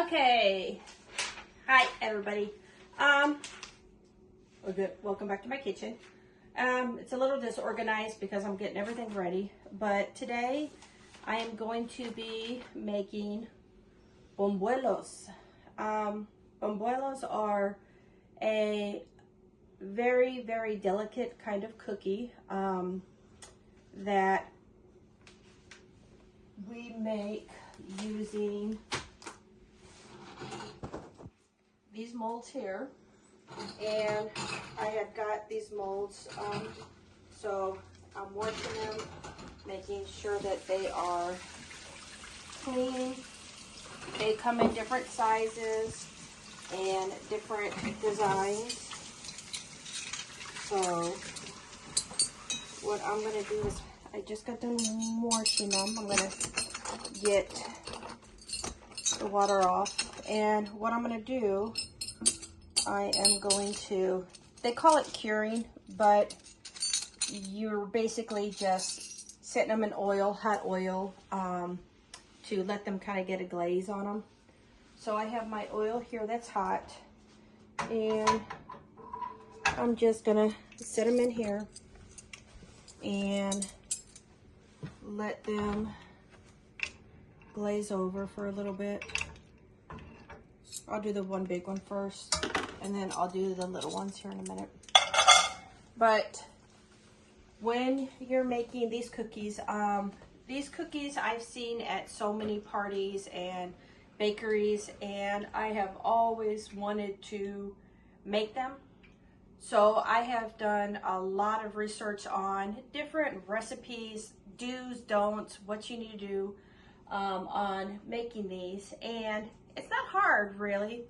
Okay. Hi, everybody. We're good. Welcome back to my kitchen. It's a little disorganized because I'm getting everything ready, but today I am going to be making buñuelos. Buñuelos are a very, very delicate kind of cookie that we make using these molds here. And I had got these molds, so I'm working them, making sure that they are clean. They come in different sizes and different designs. So what I'm going to do is, I just got done washing them. I'm going to get the water off. And what I'm going to do, I am going to, they call it curing, but you're basically just setting them in oil, hot oil, to let them kind of get a glaze on them. So I have my oil here that's hot, and I'm just gonna set them in here and let them glaze over for a little bit. I'll do the one big one first, and then I'll do the little ones here in a minute. But when you're making these cookies I've seen at so many parties and bakeries, and I have always wanted to make them. So I have done a lot of research on different recipes, do's, don'ts, what you need to do on making these, and it's not hard, really.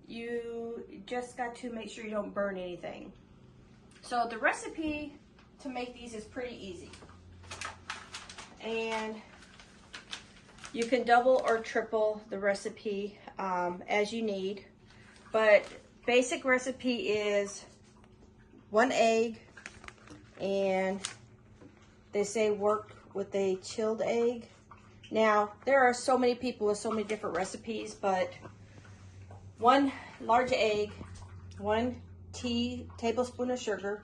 You just got to make sure you don't burn anything. So the recipe to make these is pretty easy. And you can double or triple the recipe as you need. But basic recipe is 1 egg, and they say work with a chilled egg. Now, there are so many people with so many different recipes, but 1 large egg, 1 tablespoon of sugar,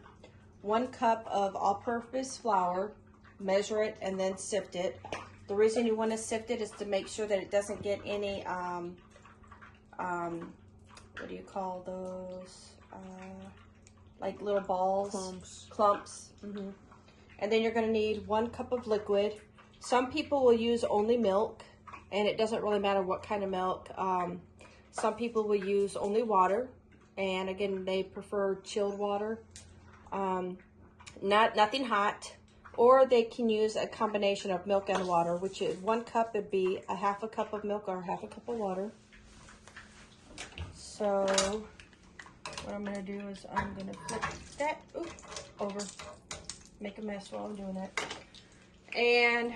1 cup of all-purpose flour, measure it and then sift it. The reason you want to sift it is to make sure that it doesn't get any, what do you call those? Like little balls? Clumps. And then you're going to need 1 cup of liquid. Some people will use only milk, and it doesn't really matter what kind of milk. Some people will use only water, and again, they prefer chilled water, nothing hot. Or they can use a combination of milk and water, which is 1 cup would be a half a cup of milk or half a cup of water. So what I'm going to do is I'm going to flip that over, make a mess while I'm doing it. And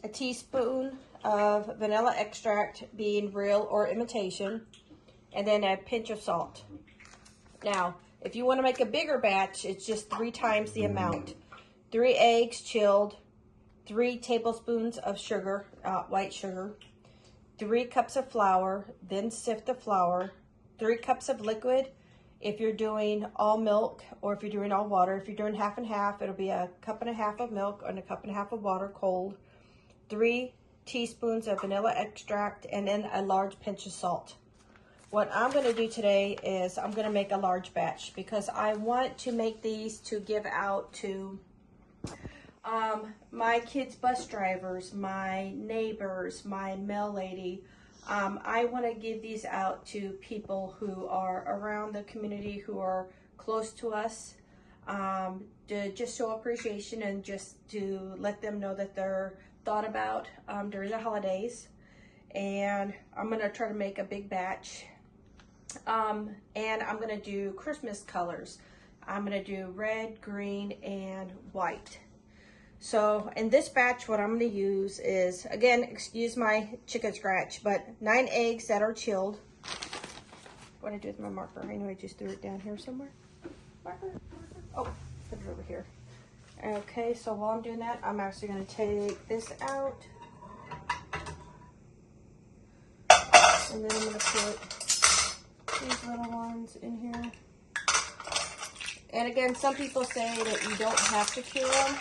a teaspoon of vanilla extract, being real or imitation, and then a pinch of salt. Now, if you want to make a bigger batch, it's just 3 times the amount. 3 eggs chilled, 3 tablespoons of sugar, white sugar, 3 cups of flour, then sift the flour, 3 cups of liquid. If you're doing all milk, or if you're doing all water, if you're doing half and half, it'll be a cup and a half of milk and a cup and a half of water cold, 3 teaspoons of vanilla extract, and then a large pinch of salt. What I'm going to do today is I'm going to make a large batch because I want to make these to give out to my kids' bus drivers, my neighbors, my mail lady. I want to give these out to people who are around the community, who are close to us, to just show appreciation and just to let them know that they're thought about during the holidays. And I'm going to try to make a big batch. And I'm going to do Christmas colors. I'm going to do red, green, and white. So in this batch, what I'm going to use is, again, excuse my chicken scratch, but 9 eggs that are chilled. What do I do with my marker? I know I just threw it down here somewhere. Marker. Oh, put it over here. Okay, so while I'm doing that, I'm actually going to take this out. And then I'm gonna put these little ones in here. And again, some people say that you don't have to cure them,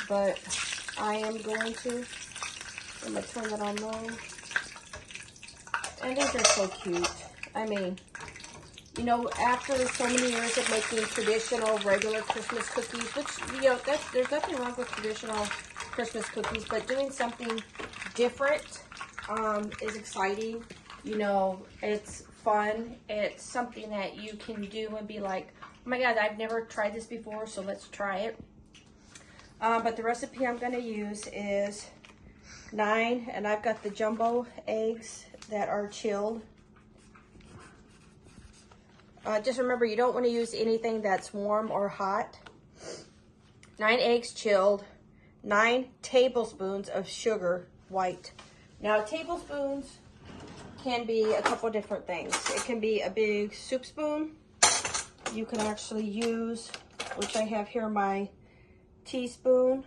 but I am going to. I'm gonna turn that on low. And these are so cute. I mean, you know, after so many years of making traditional, regular Christmas cookies, which, you know, there's nothing wrong with traditional Christmas cookies, but doing something different is exciting. You know, it's fun. It's something that you can do and be like, oh my God, I've never tried this before, so let's try it. But the recipe I'm going to use is 9, and I've got the jumbo eggs that are chilled. Just remember, you don't want to use anything that's warm or hot. 9 eggs chilled, 9 tablespoons of sugar, white. Now, tablespoons can be a couple different things. It can be a big soup spoon. You can actually use, which I have here, my teaspoon,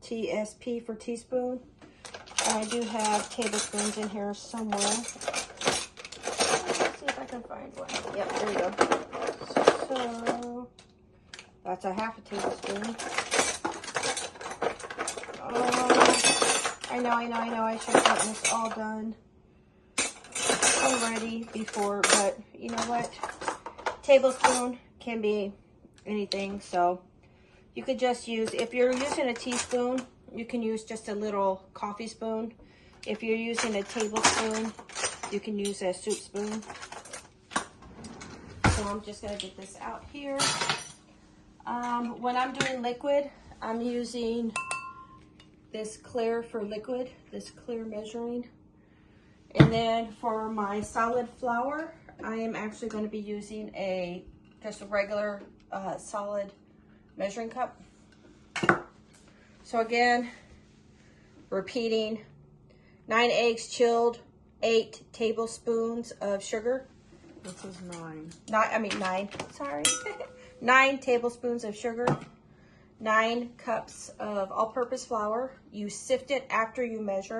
TSP for teaspoon. And I do have tablespoons in here somewhere. Let's see if I can find one. Yep, there you go. So that's a half a tablespoon. I know. I should have gotten this all done already before, but you know what? Tablespoon can be anything, so you could just use, if you're using a teaspoon, you can use just a little coffee spoon. If you're using a tablespoon, you can use a soup spoon. So I'm just gonna get this out here. When I'm doing liquid, I'm using this clear for liquid, this clear measuring. And then for my solid flour, I am actually going to be using just a regular solid measuring cup. So again, repeating, 9 eggs chilled, 8 tablespoons of sugar. This is 9. 9, sorry. 9 tablespoons of sugar, 9 cups of all-purpose flour. You sift it after you measure.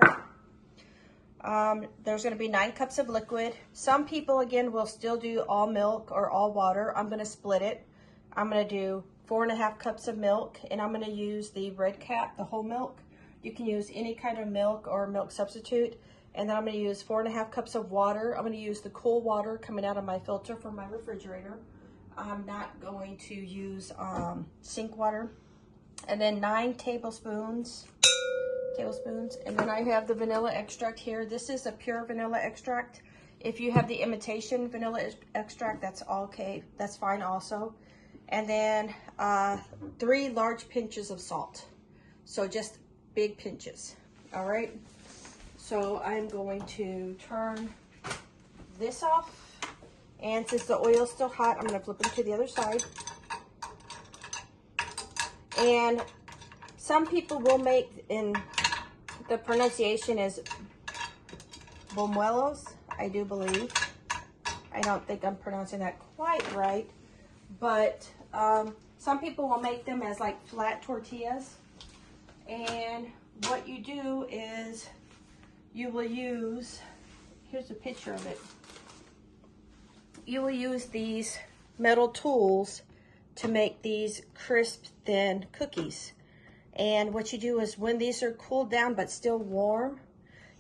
There's going to be 9 cups of liquid. Some people, again, will still do all milk or all water. I'm going to split it. I'm going to do 4.5 cups of milk, and I'm going to use the red cap, the whole milk. You can use any kind of milk or milk substitute. And then I'm going to use 4.5 cups of water. I'm going to use the cool water coming out of my filter from my refrigerator. I'm not going to use sink water. And then 9 tablespoons. And then I have the vanilla extract here. This is a pure vanilla extract. If you have the imitation vanilla extract, that's okay. That's fine also. And then 3 large pinches of salt. So just big pinches. All right. So I'm going to turn this off. And since the oil's still hot, I'm going to flip it to the other side. And some people will make, in the pronunciation is Buñuelos, I do believe. I don't think I'm pronouncing that quite right. But some people will make them as like flat tortillas. And what you do is you will use, here's a picture of it. You will use these metal tools to make these crisp, thin cookies. And what you do is when these are cooled down but still warm,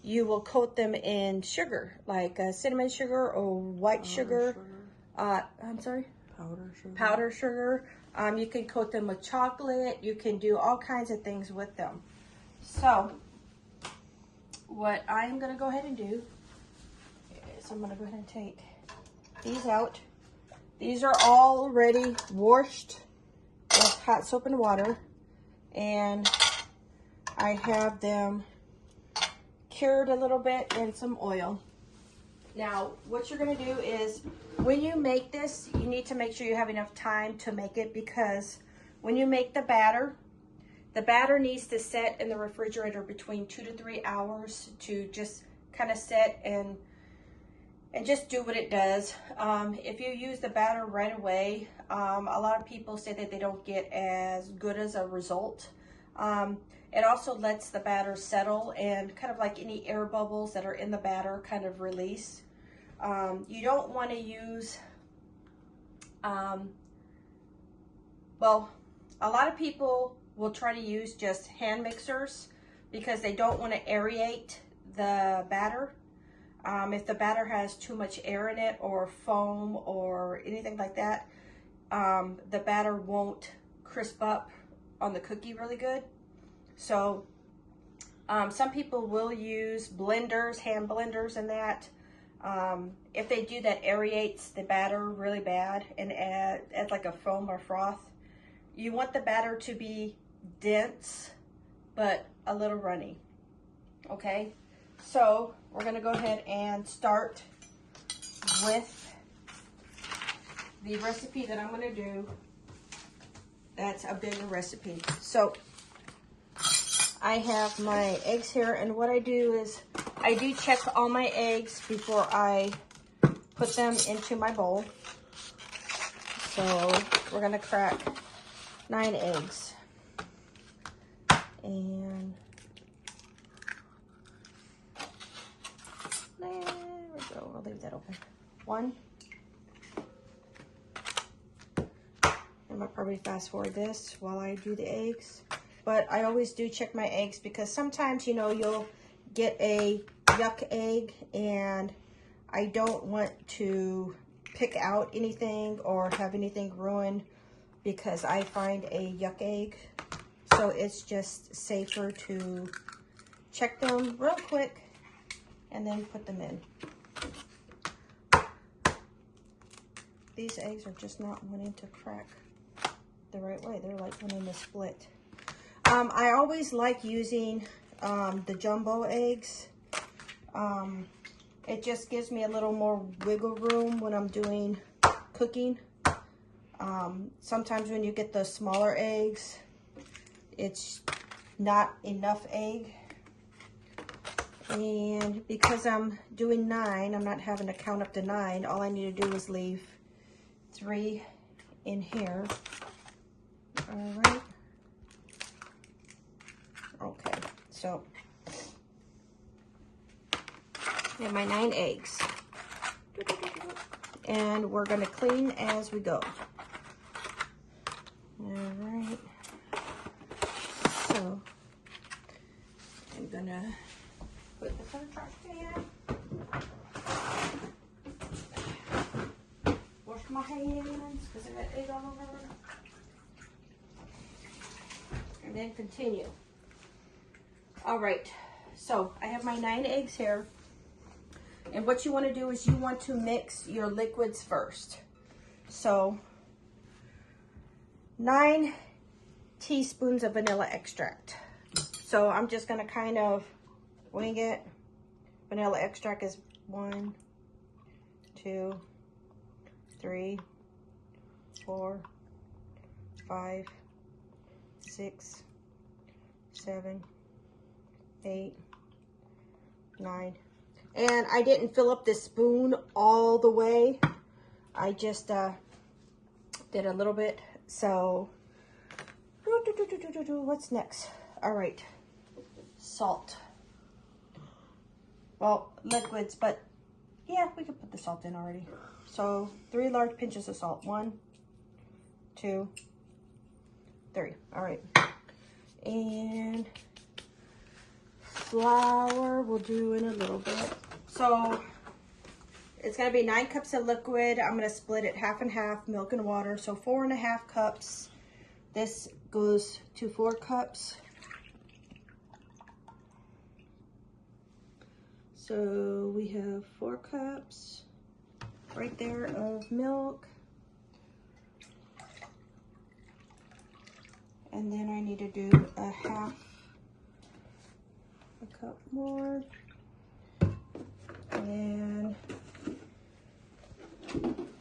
you will coat them in sugar, like cinnamon sugar or white sugar. I'm sorry? Powder sugar. Powder sugar. You can coat them with chocolate. You can do all kinds of things with them. So what I'm going to go ahead and do is I'm going to go ahead and take these out. These are already washed with hot soap and water, and I have them cured a little bit in some oil. Now, what you're going to do is when you make this, you need to make sure you have enough time to make it, because when you make the batter needs to set in the refrigerator between 2 to 3 hours to just kind of set and just do what it does. If you use the batter right away, a lot of people say that they don't get as good as a result. It also lets the batter settle and kind of like any air bubbles that are in the batter kind of release. You don't want to use, well, a lot of people will try to use just hand mixers because they don't want to aerate the batter. If the batter has too much air in it or foam or anything like that, the batter won't crisp up on the cookie really good. So some people will use blenders, hand blenders and that. If they do, that aerates the batter really bad and adds like a foam or froth. You want the batter to be dense, but a little runny, okay? So we're gonna go ahead and start with the recipe that I'm gonna do. That's a bigger recipe. So I have my eggs here, and what I do is I do check all my eggs before I put them into my bowl. So we're gonna crack 9 eggs. And there we go. I'll leave that open. 1. I'm gonna probably fast forward this while I do the eggs. But I always do check my eggs because sometimes, you know, you'll get a yuck egg and I don't want to pick out anything or have anything ruined because I find a yuck egg. So it's just safer to check them real quick and then put them in. These eggs are just not wanting to crack the right way. They're like wanting to split. I always like using the jumbo eggs. It just gives me a little more wiggle room when I'm doing cooking. Sometimes when you get the smaller eggs, it's not enough egg. And because I'm doing 9, I'm not having to count up to 9. All I need to do is leave 3 in here. All right. Okay, so I have my 9 eggs. And we're gonna clean as we go. All right. So I'm gonna put this in the trash can. Wash my hands because I got egg all over. And then continue. All right, so I have my 9 eggs here. And what you want to do is you want to mix your liquids first. So 9 teaspoons of vanilla extract. So I'm just going to kind of wing it. Vanilla extract is 1, 2, 3, 4, 5, 6, 7, 8, 9. And I didn't fill up this spoon all the way. I just did a little bit. So what's next? All right, salt. Well, liquids, but yeah, we could put the salt in already. So 3 large pinches of salt. 1, 2, 3. All right. And flour we'll do in a little bit. So it's gonna be 9 cups of liquid. I'm gonna split it half and half, milk and water. So 4.5 cups. This goes to 4 cups. So we have 4 cups right there of milk. And then I need to do a half a cup more. And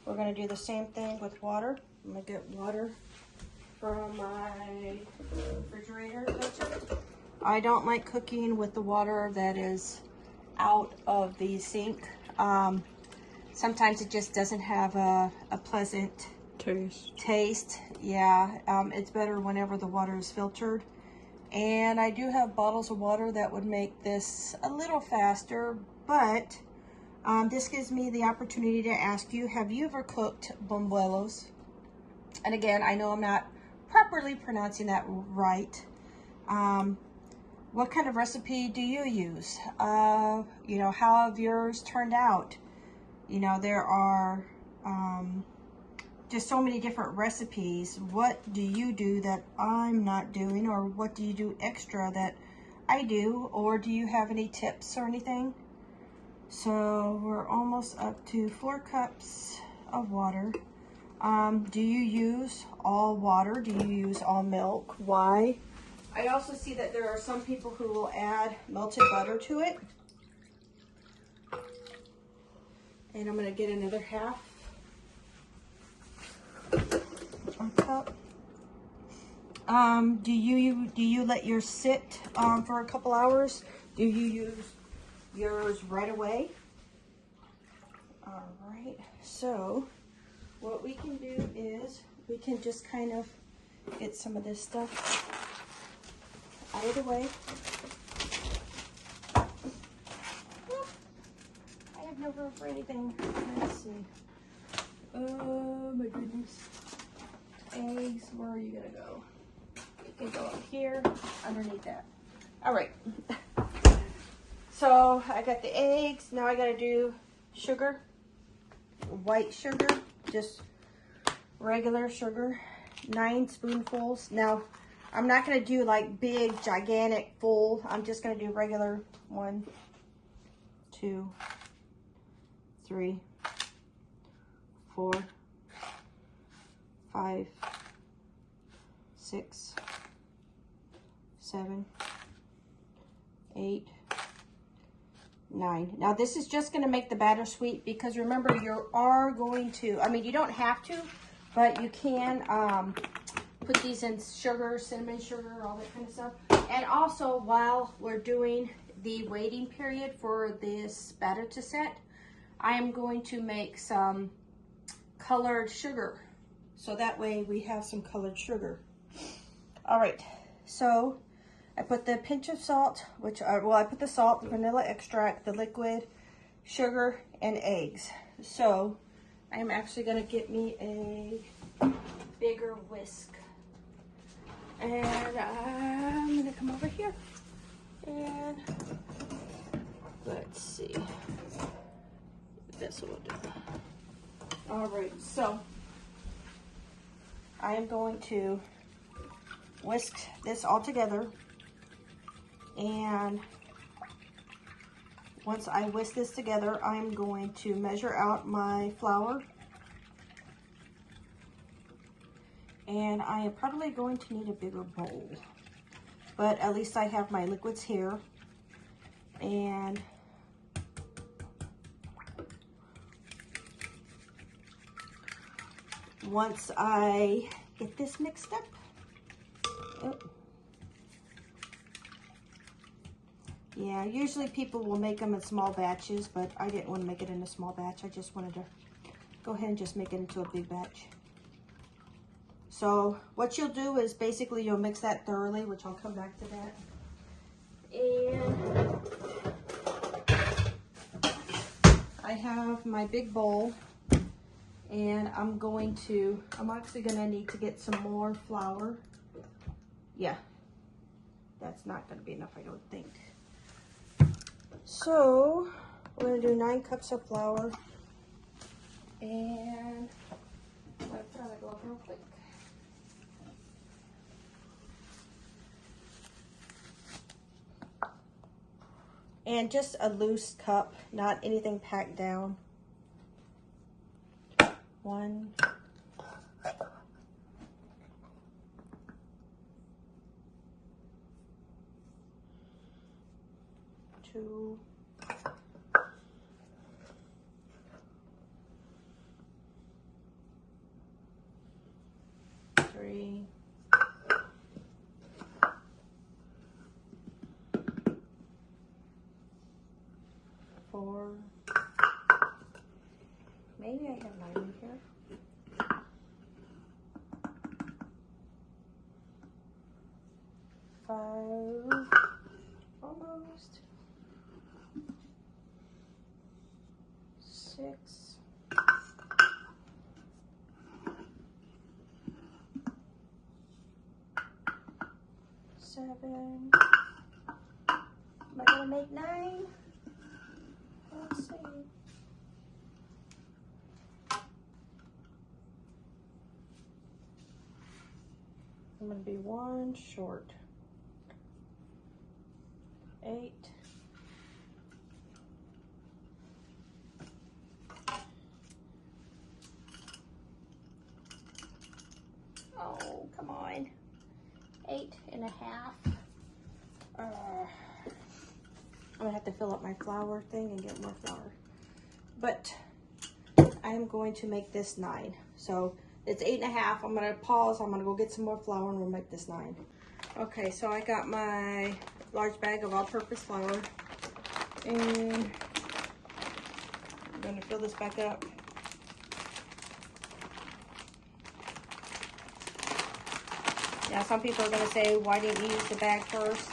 we're gonna do the same thing with water. I'm gonna get water from my refrigerator. I don't like cooking with the water that is out of the sink. Sometimes it just doesn't have a pleasant taste. Yeah, it's better whenever the water is filtered. And I do have bottles of water that would make this a little faster, but this gives me the opportunity to ask you, have you ever cooked buñuelos? And again, I know I'm not properly pronouncing that right. What kind of recipe do you use? You know, how have yours turned out? You know, there are just so many different recipes. What do you do that I'm not doing, or what do you do extra that I do, or do you have any tips or anything? So we're almost up to 4 cups of water. Do you use all water? Do you use all milk? Why? I also see that there are some people who will add melted butter to it. And I'm going to get another half a cup. Do you let yours sit for a couple hours? Do you use yours right away? All right. So what we can do is we can just kind of get some of this stuff out of the way. I have no room for anything. Let's see. Oh my goodness. Eggs, where are you gonna go? You can go up here, underneath that. All right. So I got the eggs. Now I gotta do sugar, white sugar, just regular sugar, 9 spoonfuls. Now I'm not gonna do like big, gigantic, full. I'm just gonna do regular. 1, 2, 3, 4, 5, 6, 7, 8, 9. Now this is just going to make the batter sweet, because remember, you are going to, I mean, you don't have to, but you can put these in sugar, cinnamon sugar, all that kind of stuff. And also, while we're doing the waiting period for this batter to set, I am going to make some colored sugar. So that way we have some colored sugar. All right, so I put the pinch of salt, which I put the salt, the vanilla extract, the liquid, sugar, and eggs. So I'm actually gonna get me a bigger whisk. And I'm gonna come over here and let's see. This will do. All right, so I am going to whisk this all together, and once I whisk this together, I'm going to measure out my flour, and I am probably going to need a bigger bowl, but at least I have my liquids here. And once I get this mixed up, yeah, usually people will make them in small batches, but I didn't want to make it in a small batch. I just wanted to go ahead and just make it into a big batch. So what you'll do is basically you'll mix that thoroughly, which I'll come back to that. And I have my big bowl, and I'm actually gonna need to get some more flour. Yeah, that's not gonna be enough, I don't think. So we're gonna do 9 cups of flour, and I'm gonna put on a glove real quick. And just a loose cup, not anything packed down. 1, 2, 3, 4. Maybe I have 9 in here. 5, 6. 7. Am I gonna make 9? Let's see. I'm gonna be 1 short. 8. Oh, come on. 8.5. I'm gonna have to fill up my flour thing and get more flour. But I'm going to make this 9. So it's 8.5. I'm gonna pause. I'm gonna go get some more flour and we'll make this 9. Okay, so I got my large bag of all-purpose flour. And I'm gonna fill this back up. Now, some people are going to say, why didn't you use the bag first?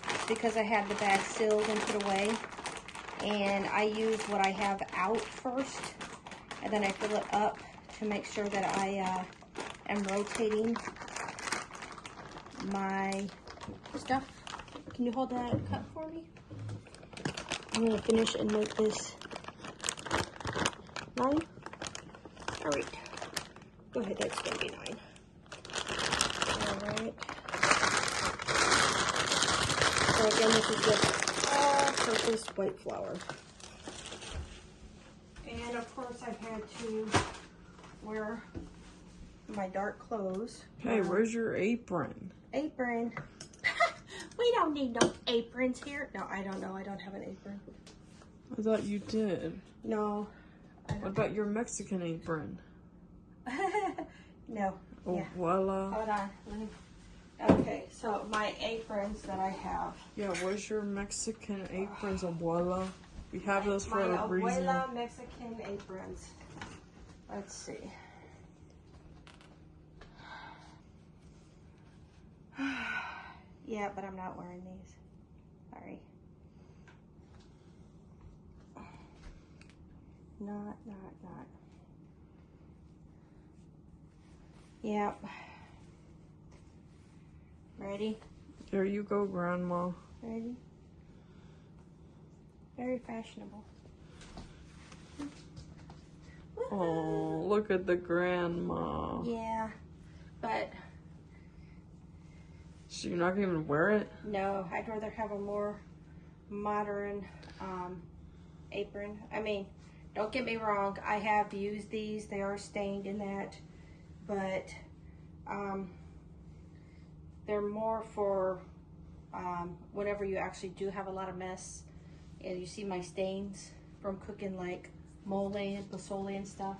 It's because I had the bag sealed and put away. And I use what I have out first. And then I fill it up to make sure that I am rotating my stuff. Can you hold that cup for me? I'm going to finish and make this 9. All right. Go ahead, that's going to be 9. Alright. So again, this is just all-purpose white flour. And of course, I had to wear my dark clothes. Hey, where's your apron? Apron. We don't need no aprons here. No, I don't know. I don't have an apron. I thought you did. No. What about your Mexican apron? No. Oh, yeah. voila. Hold on. Okay, so my aprons that I have. Yeah, where's your Mexican aprons, abuela? We have those for My a reason. abuela Mexican aprons. Let's see. Yeah, but I'm not wearing these. Sorry. Not. Yep. Ready? There you go, Grandma. Ready? Very fashionable. Oh, look at the grandma. Yeah, but So you're not gonna even wear it? no, I'd rather have a more modern apron. I mean, don't get me wrong, I have used these. They are stained in that, but they're more for whenever you actually do have a lot of mess. And you see my stains from cooking like mole and pozole and stuff.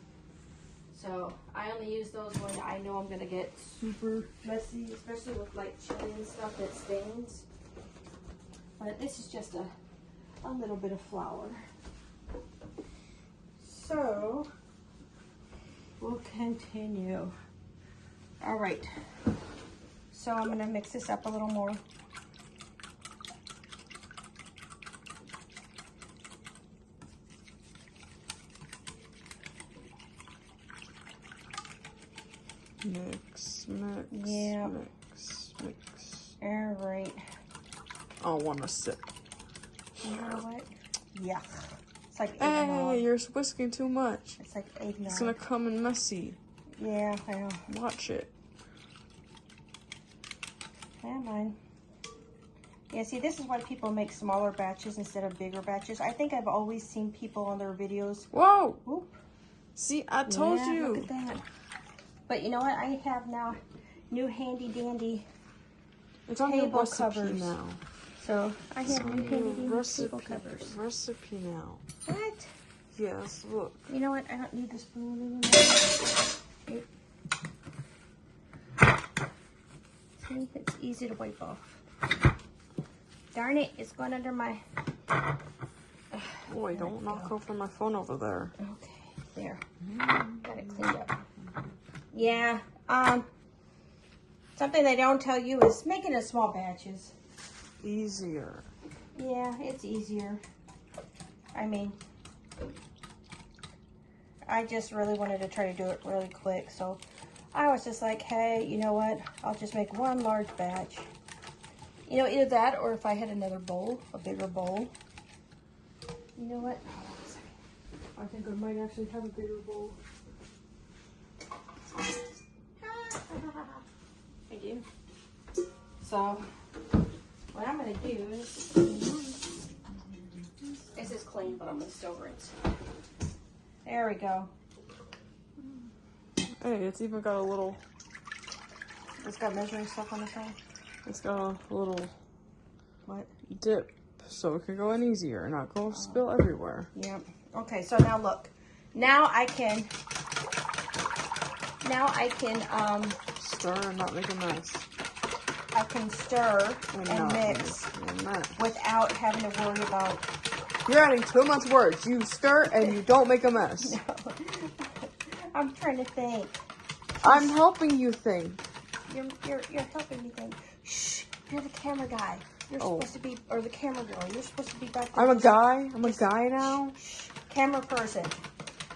So I only use those when I know I'm gonna get super messy, especially with like chili and stuff that stains. But this is just a little bit of flour. So we'll continue. All right. So I'm gonna mix this up a little more. Mix. Yeah. Mix. All right. I want to sip. You know what? Yeah. It's like Hey, eggnog. you're whisking too much. It's like eggnog. It's gonna come in messy. Yeah, I know. Watch it. Come on. Yeah, see, this is why people make smaller batches instead of bigger batches. I think I've always seen people on their videos. Whoa! Oop. See, I told Yeah, you. look at that. But you know what? I have now new handy dandy It's on your table recipe covers. now. So I It's have new on handy your dandy table covers. recipe now. What? Yes, look. You know what? I don't need the spoon anymore. See, it's easy to wipe off. Darn it, it's going under my... Boy, don't knock over my phone over there. Okay, there. Got it cleaned up. Yeah, something they don't tell you is making it small batches. Easier. Yeah, it's easier. I mean, I just really wanted to try to do it really quick. So I was just like, hey, you know what? I'll just make one large batch. You know, either that or if I had another bowl, a bigger bowl. You know what? Hold on a second. I think I might actually have a bigger bowl. I do. So what I'm gonna do is, this is clean, but I'm gonna still rinse. There we go. Hey, it's even got a little. It's got measuring stuff on the side. It's got a little What? dip, so it can go in easier and not go spill everywhere. Yep. Okay, so now look. Now I can Stir and not make a mess. I can stir and not mix make a mess. without having to worry about. You're adding too much words. You stir and you don't make a mess. No. I'm trying to think. I'm helping you think. You're helping me think. Shh. You're the camera guy. You're supposed to be, or the camera girl. You're supposed to be back there. I'm a guy. I'm a guy now. Shh. Camera person.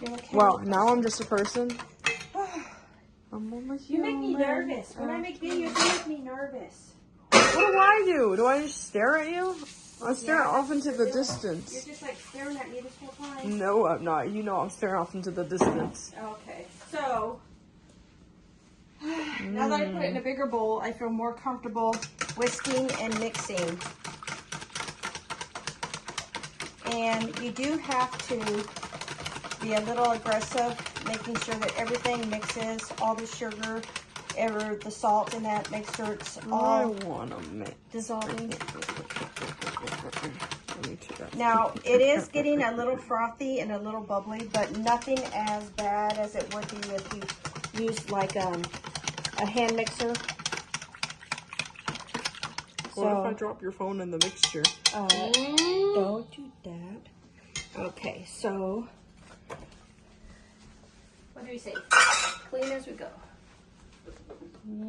You're a camera Well, person. now I'm just a person. I'm almost You make me nervous. When I make videos, you make me nervous. What do I do? Do I just stare at you? I'm staring off into the You're distance. just like staring at me this whole time. No, I'm not. You know I'm staring off into the distance. Okay, so now that I put it in a bigger bowl, I feel more comfortable whisking and mixing. And you do have to be a little aggressive, making sure that everything mixes, all the sugar, the salt in that, make sure it's I all want to mix. dissolving. Let me do that. Now, it is getting a little frothy and a little bubbly, but nothing as bad as it would be if you used like a hand mixer. What if I drop your phone in the mixture? Don't do that. Okay, so what do we say? Clean as we go.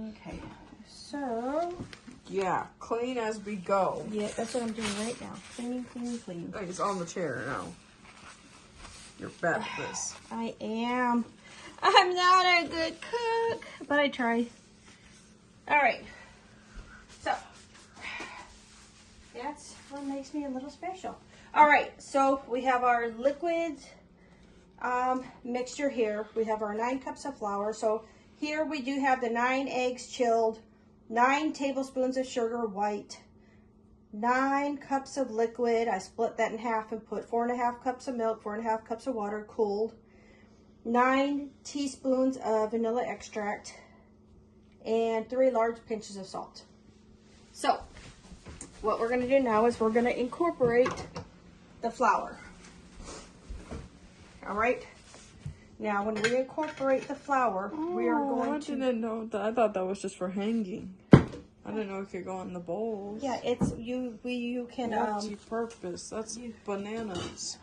Okay, so Yeah, clean as we go. yeah, that's what I'm doing right now. Clean, clean, clean. Like it's on the chair now. You're bad at this. I am. I'm not a good cook, but I try. All right. So that's what makes me a little special. All right. So we have our liquids mixture here. We have our 9 cups of flour. So here we do have the 9 eggs chilled, 9 tablespoons of sugar white, 9 cups of liquid. I split that in half and put 4.5 cups of milk, 4.5 cups of water cooled, 9 teaspoons of vanilla extract, and 3 large pinches of salt. So what we're going to do now is we're going to incorporate the flour. All right. Now, when we incorporate the flour, we are going to. I didn't know that. I thought that was just for hanging. I didn't know it could go in the bowls. Yeah, it's you can. Multi-purpose. That's bananas.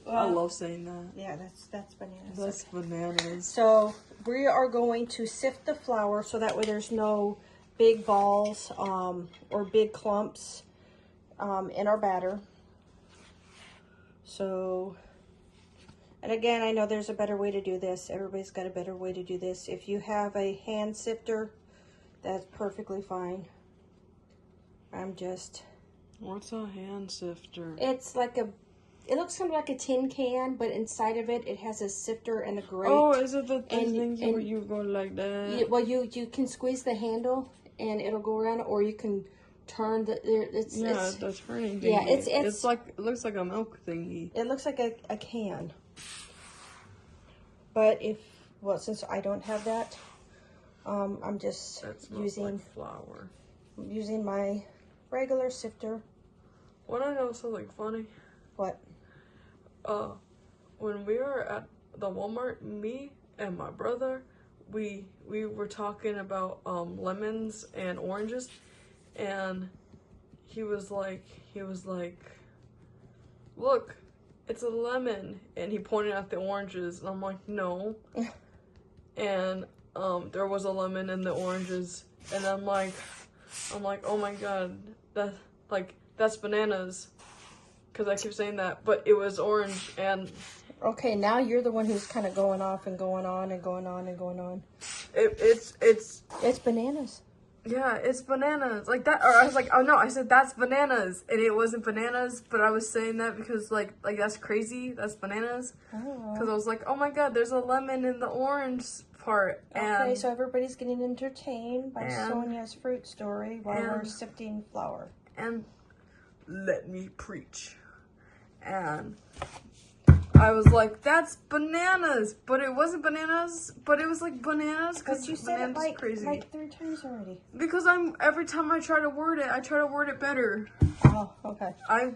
I love saying that. Yeah, that's bananas. That's bananas. So we are going to sift the flour so that way there's no big balls or big clumps in our batter. So, and again, I know there's a better way to do this. Everybody's got a better way to do this. If you have a hand sifter, that's perfectly fine. I'm just... What's a hand sifter? It's like a... It looks kind of like a tin can, but inside of it, it has a sifter and a grate. Oh, is it the thing and where you go like that? Well, you can squeeze the handle and it'll go around, or you can turn the. Yeah, the turning thingy. Yeah, it's like it looks like a milk thingy. It looks like a can. But since I don't have that, I'm just using like flour. Using my regular sifter. What I know something funny. What? When we were at the Walmart, me and my brother, we were talking about lemons and oranges, and he was like, look, it's a lemon, and he pointed at the oranges, and I'm like, no. And there was a lemon in the oranges, and I'm like, oh my god, that's bananas. Because I keep saying that, but it was orange, and Okay, now you're the one who's kind of going off and going on and going on and going on. It's bananas. Yeah, it's bananas. Like that, or I was like, oh no, I said that's bananas, and it wasn't bananas, but I was saying that because like that's crazy, that's bananas. Because I was like, oh my god, there's a lemon in the orange part. Okay, so everybody's getting entertained by Sonia's fruit story while we're sifting flour. And let me preach. And I was like, that's bananas, but it wasn't bananas, but it was like bananas because you said it like, crazy. Like 3 times already. Because every time I try to word it better. Oh, okay. I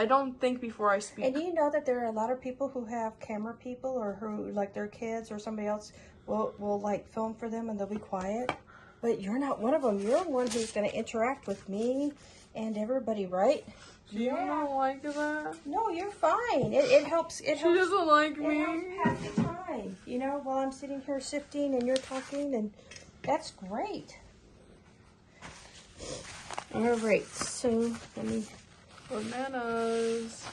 don't think before I speak. And do you know that there are a lot of people who have camera people or who like their kids or somebody else will like film for them and they'll be quiet? But you're not one of them. You're one who's going to interact with me and everybody, right? You don't like that? No, you're fine. It helps. She doesn't like me. It helps pass the time, you know, while I'm sitting here sifting and you're talking, and that's great. All right, so bananas.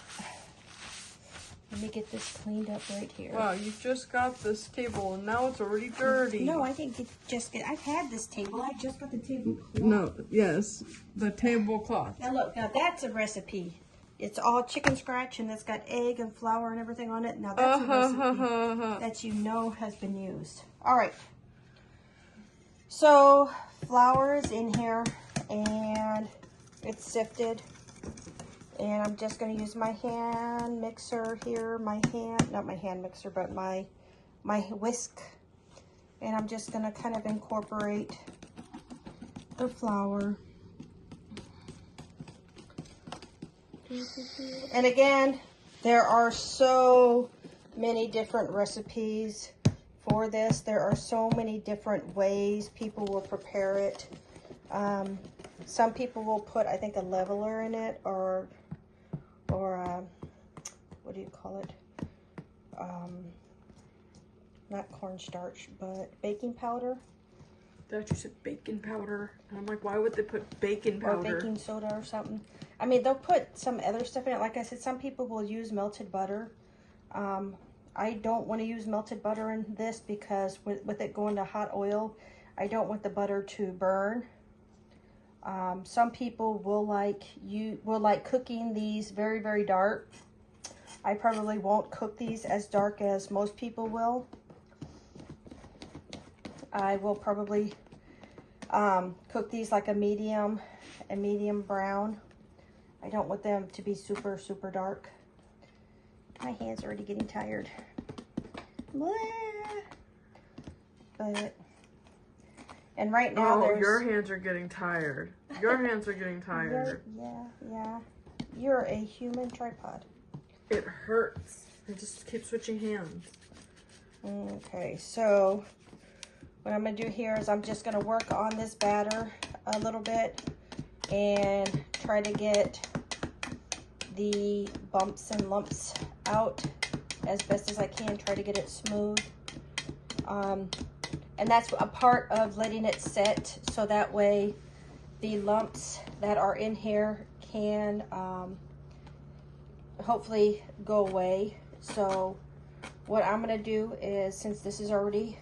Let me get this cleaned up right here. Wow, you just got this table and now it's already dirty. No, I didn't I've had this table. I just got the tablecloth. No, yes, the tablecloth. Now look, now that's a recipe. It's all chicken scratch and it's got egg and flour and everything on it. Now that's a recipe that you know has been used. All right. So flour is in here and it's sifted. And I'm just going to use my hand mixer here, not my hand mixer, but my whisk. And I'm just going to kind of incorporate the flour. And again, there are so many different recipes for this. There are so many different ways people will prepare it. Some people will put, I think, a leveler in it, or what do you call it? Not cornstarch, but baking powder. That you said baking powder. And I'm like, why would they put baking powder? Or baking soda or something. I mean, they'll put some other stuff in it. Like I said, some people will use melted butter. I don't want to use melted butter in this because with it going to hot oil, I don't want the butter to burn. Some people will like cooking these very, very dark. I probably won't cook these as dark as most people will. I will probably cook these like a medium brown. I don't want them to be super, super dark. My hand's already getting tired. Blah. And right now your hands are getting tired. Your hands are getting tired. Yeah. You're a human tripod. It hurts. I just keep switching hands. Okay, so what I'm going to do here is I'm just going to work on this batter a little bit and try to get the bumps and lumps out as best as I can. Try to get it smooth. And that's a part of letting it set, so that way the lumps that are in here can hopefully go away. So what I'm going to do is, since this is already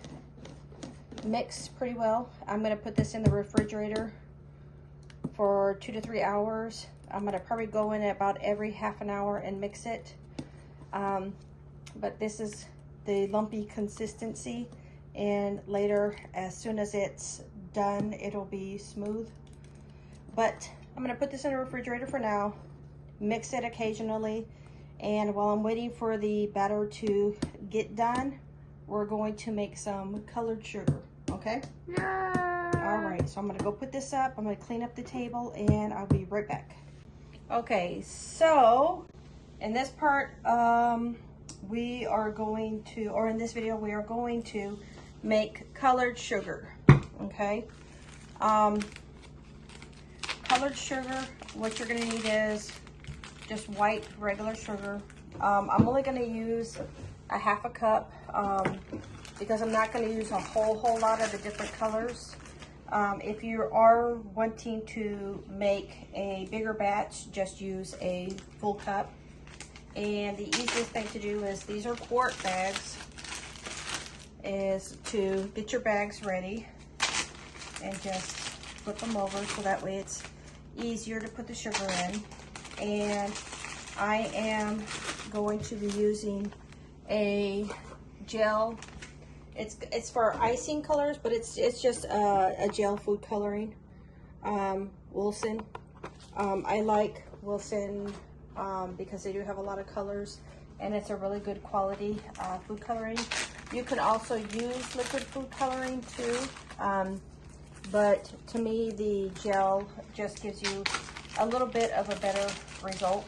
mixed pretty well, I'm going to put this in the refrigerator for 2 to 3 hours. I'm going to probably go in about every half an hour and mix it. But this is the lumpy consistency, and later, as soon as it's done, it'll be smooth. But I'm going to put this in the refrigerator for now, mix it occasionally, and while I'm waiting for the batter to get done, we're going to make some colored sugar, okay? Yeah. All right, so I'm going to go put this up. I'm going to clean up the table, and I'll be right back. Okay, so in this part, we are going to, or in this video, we are going to make colored sugar, okay? Colored sugar, what you're gonna need is just white regular sugar. I'm only gonna use a half a cup because I'm not gonna use a whole lot of the different colors. If you are wanting to make a bigger batch, just use a full cup. And the easiest thing to do is, these are quart bags, is to get your bags ready and just flip them over so that way it's easier to put the sugar in. And I am going to be using a gel. It's for icing colors, but it's just a gel food coloring. Wilson. I like Wilson because they do have a lot of colors, and it's a really good quality food coloring. You can also use liquid food coloring too, but to me the gel just gives you a little bit of a better result.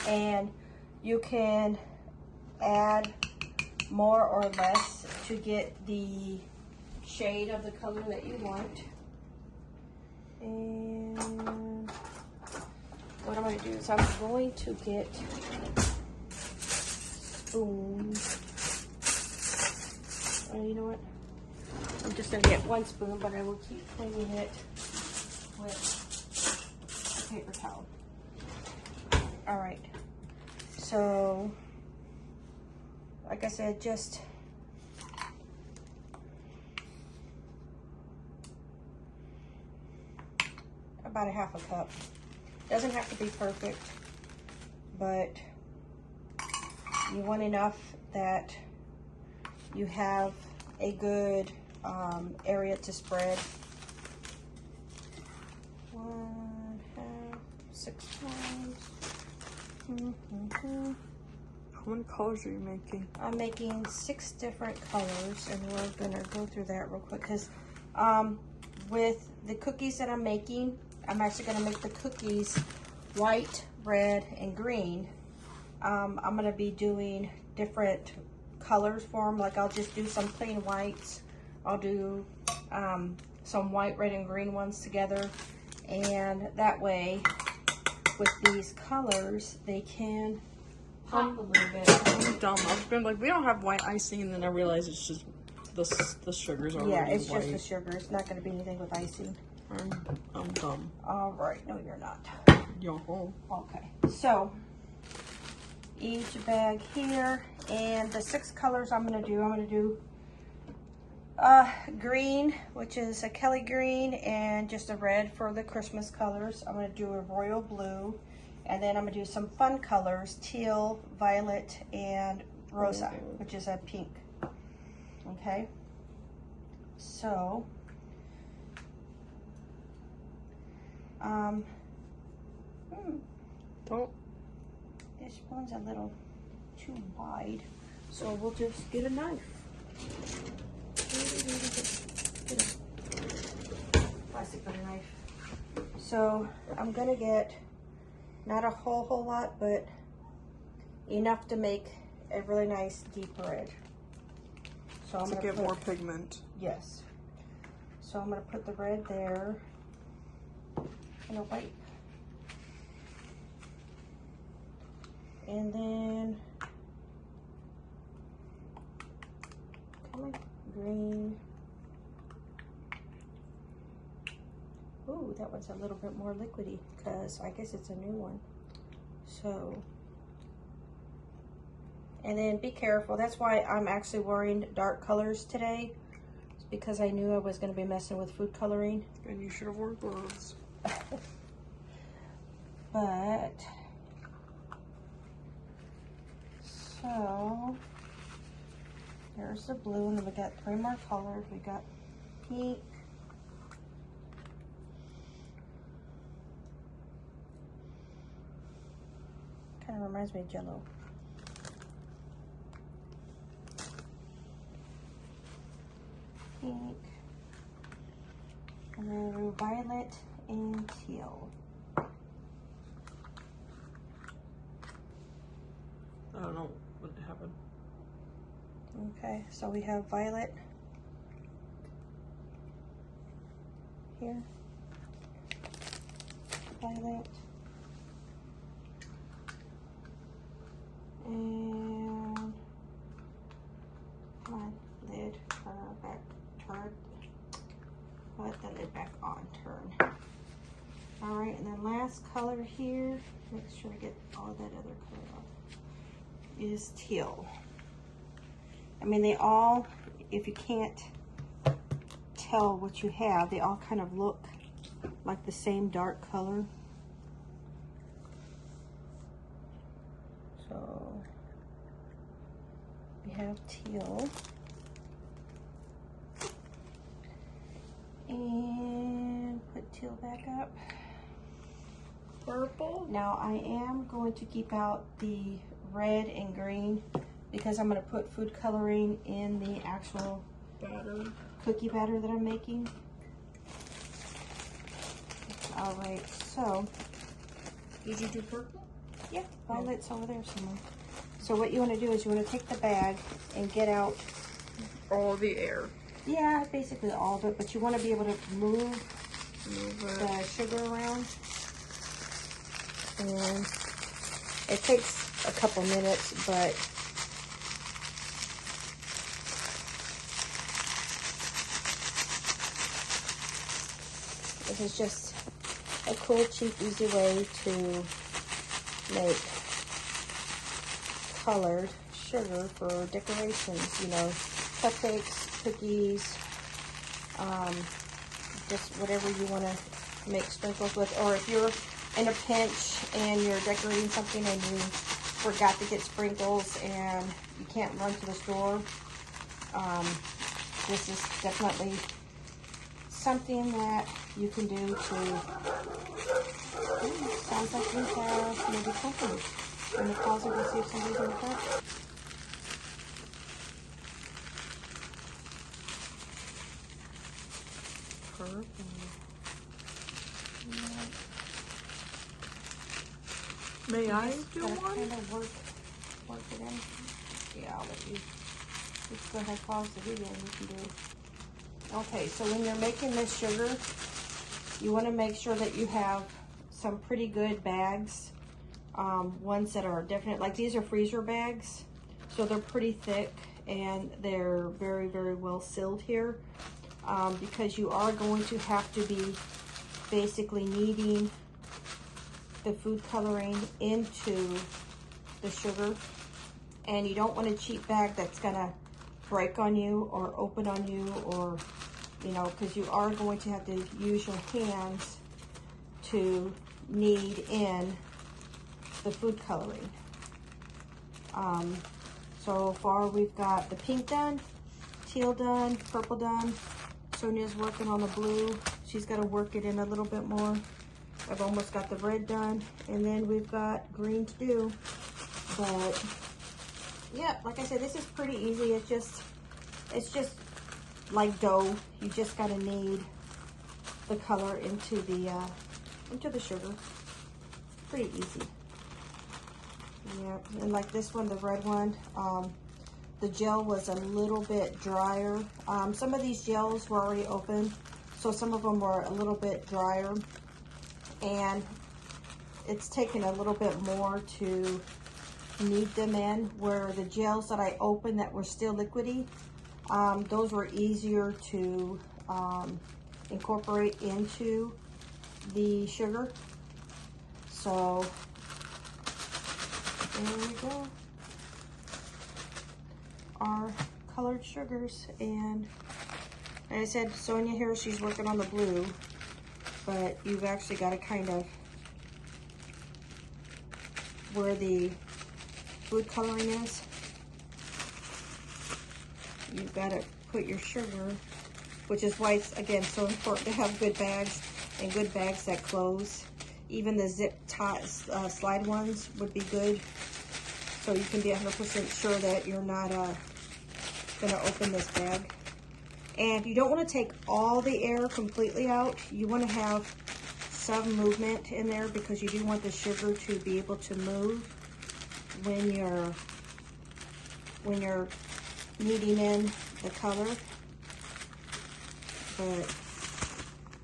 And you can add more or less to get the shade of the color that you want. And what I'm going to do is I'm going to get spoons. Oh, you know what? I'm just going to get one spoon, but I will keep cleaning it with a paper towel. All right. So, like I said, just about a half a cup. Doesn't have to be perfect, but you want enough that you have a good area to spread. 1/2, 6 times. How many colors are you making? I'm making 6 different colors, and we're gonna go through that real quick because with the cookies that I'm making, I'm actually gonna make the cookies white, red, and green. I'm gonna be doing different colors for them. Like I'll just do some plain whites. I'll do some white, red, and green ones together, and that way with these colors they can pop a little bit. I'm dumb. I was like, we don't have white icing, and then I realized it's just the sugars already Yeah, it's white. just the sugar. It's not going to be anything with icing. I'm dumb. All right. No, you're not. Yo. Okay. So, each bag here, and the 6 colors I'm going to do green, which is a Kelly green, and just a red for the Christmas colors. I'm going to do a royal blue, and then I'm going to do some fun colors, teal, violet, and rosa, which is a pink. Okay, so Don't. this one's a little too wide, so we'll just get a knife. Plastic butter knife. So I'm gonna get not a whole lot, but enough to make a really nice deep red. So I'm to gonna get put more pigment. Yes. So I'm gonna put the red there. And a white. And then come on, green. Ooh, that one's a little bit more liquidy because I guess it's a new one. So, and then be careful. That's why I'm actually wearing dark colors today. It's because I knew I was going to be messing with food coloring. And you should have worn gloves. But, so, there's the blue, and then we got 3 more colors. We got pink, kind of reminds me of Jello. Pink, and then violet and teal. I don't know what happened. Okay, so we have violet here, violet, and come on, lid, turn it back, turn, put the lid back on, turn. All right, and then last color here, make sure I get all of that other color off, is teal. I mean, they all, if you can't tell what you have, they all kind of look like the same dark color. So we have teal. And put teal back up. Purple. Now I am going to keep out the red and green because I'm going to put food coloring in the actual Batter. cookie batter that I'm making. All right, so Did you do purple? yeah, violet's over there somewhere. So what you want to do is you want to take the bag and get out All the air. yeah, basically all of it, but you want to be able to move the it. sugar around. And it takes a couple minutes, but this is just a cool, cheap, easy way to make colored sugar for decorations, you know, cupcakes, cookies, just whatever you want to make sprinkles with. Or if you're in a pinch and you're decorating something and you forgot to get sprinkles and you can't run to the store, this is definitely something that you can do to, sounds like we have maybe company in the closet. We'll see if somebody's in the front. Purple. May I do Gotta one? kind of work it in. Yeah, I'll let you just go ahead, pause the video and you can do it. Okay, so when you're making this sugar, you want to make sure that you have some pretty good bags, ones that are definite, like these are freezer bags, so they're pretty thick and they're very, very well sealed here, because you are going to have to be basically kneading the food coloring into the sugar, and you don't want a cheap bag that's gonna break on you or open on you, or you know, because you are going to have to use your hands to knead in the food coloring. So far we've got the pink done, teal done, purple done. Sonia's working on the blue. She's got to work it in a little bit more. I've almost got the red done, and then we've got green to do. But yeah, like I said, this is pretty easy. It's just like dough. You just got to knead the color into the sugar. Pretty easy. Yeah, and like this one, the red one, the gel was a little bit drier. Some of these gels were already open, so some of them were a little bit drier, and it's taken a little bit more to knead them in, where the gels that I opened that were still liquidy, those were easier to incorporate into the sugar. So there we go, our colored sugars. And like I said, Sonia here, she's working on the blue, but you've actually got to kind of, where the food coloring is, you've got to put your sugar, which is why it's, again, so important to have good bags, and good bags that close. Even the zip tie slide ones would be good, so you can be 100% sure that you're not gonna open this bag. And you don't want to take all the air completely out. You want to have some movement in there, because you do want the sugar to be able to move when you're kneading in the color. But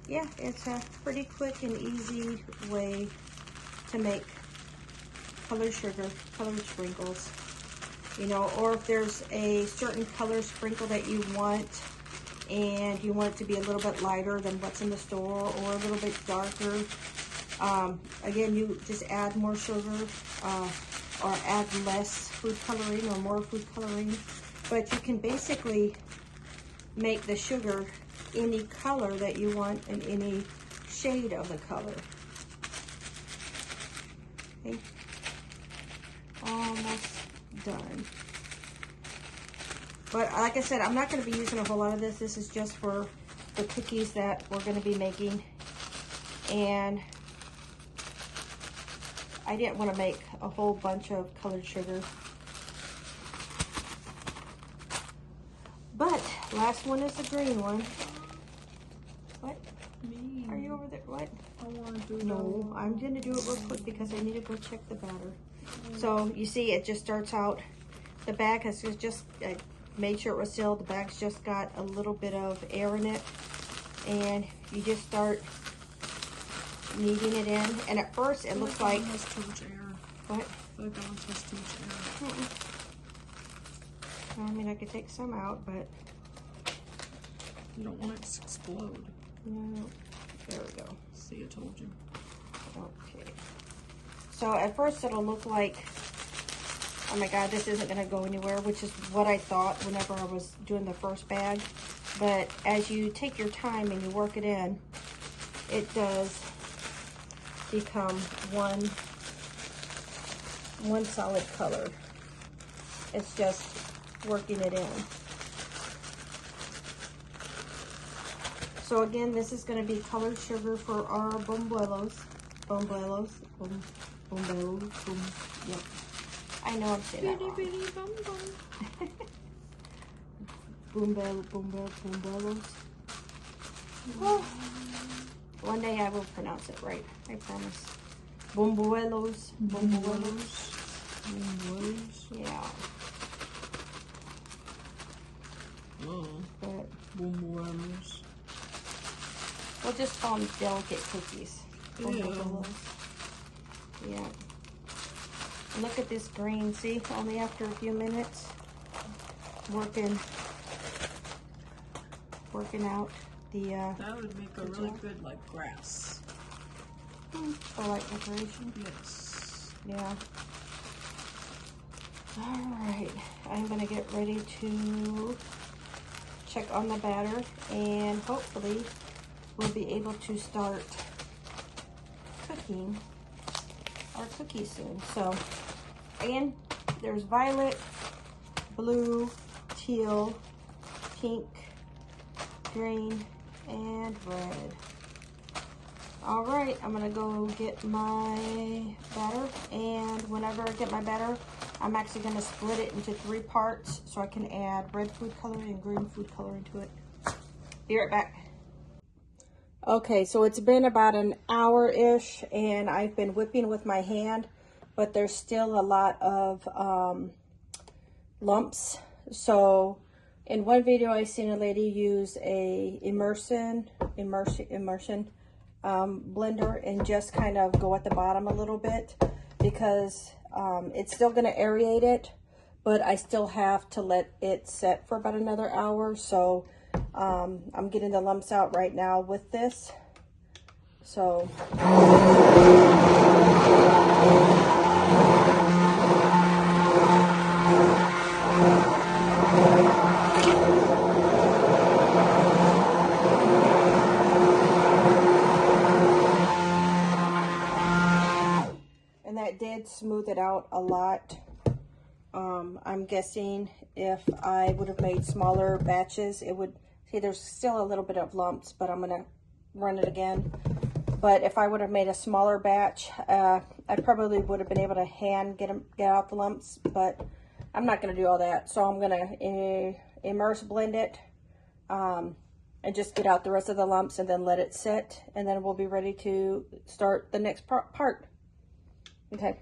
yeah, it's a pretty quick and easy way to make colored sugar, colored sprinkles. You know, or if there's a certain color sprinkle that you want, and you want it to be a little bit lighter than what's in the store, or a little bit darker, Again, you just add more sugar or add less food coloring or more food coloring. But you can basically make the sugar any color that you want and any shade of the color. Okay. Almost done. But like I said, I'm not going to be using a whole lot of this. This is just for the cookies that we're going to be making. And I didn't want to make a whole bunch of colored sugar. But last one is the green one. What? Me. Are you over there? What? I want to do No, I'm going to do it real quick because I need to go check the batter. So you see it just starts out, the bag has just made sure it was sealed. The bag's just got a little bit of air in it. And you just start kneading it in. And at first it looks like... It has too much air. What? I feel like that one has too much air. I mean, I could take some out, but... You don't want it to explode. No. There we go. See, I told you. Okay. So at first it'll look like, oh my God, this isn't going to go anywhere, which is what I thought whenever I was doing the first bag. But as you take your time and you work it in, it does become one solid color. It's just working it in. So again, this is going to be colored sugar for our buñuelos. Yep. I know I'm saying that wrong. Buñuelos. Oh, one day I will pronounce it right. I promise. Buñuelos. Yeah. Oh. But Buñuelos. we'll just call them delicate cookies. Buñuelos. Yeah. And look at this green. See, only after a few minutes, working out the. That would make a really good like grass. For like decoration. Yes. Yeah. All right. I'm gonna get ready to check on the batter, and hopefully we'll be able to start cooking our cookies soon. So again, there's violet, blue, teal, pink, green, and red. All right, I'm gonna go get my batter, and whenever I get my batter, I'm actually gonna split it into 3 parts so I can add red food coloring and green food coloring to it. Be right back. Okay, so it's been about an hour-ish, and I've been whipping with my hand, but there's still a lot of lumps. So in one video, I seen a lady use a immersion blender and just kind of go at the bottom a little bit, because it's still going to aerate it, but I still have to let it set for about another hour. So I'm getting the lumps out right now with this. So and that did smooth it out a lot. I'm guessing if I would have made smaller batches, it would, see, there's still a little bit of lumps, but I'm gonna run it again. But if I would have made a smaller batch, I probably would have been able to get out the lumps, but I'm not gonna do all that. So I'm gonna immerse blend it, and just get out the rest of the lumps and then let it sit, and then we'll be ready to start the next part. Okay.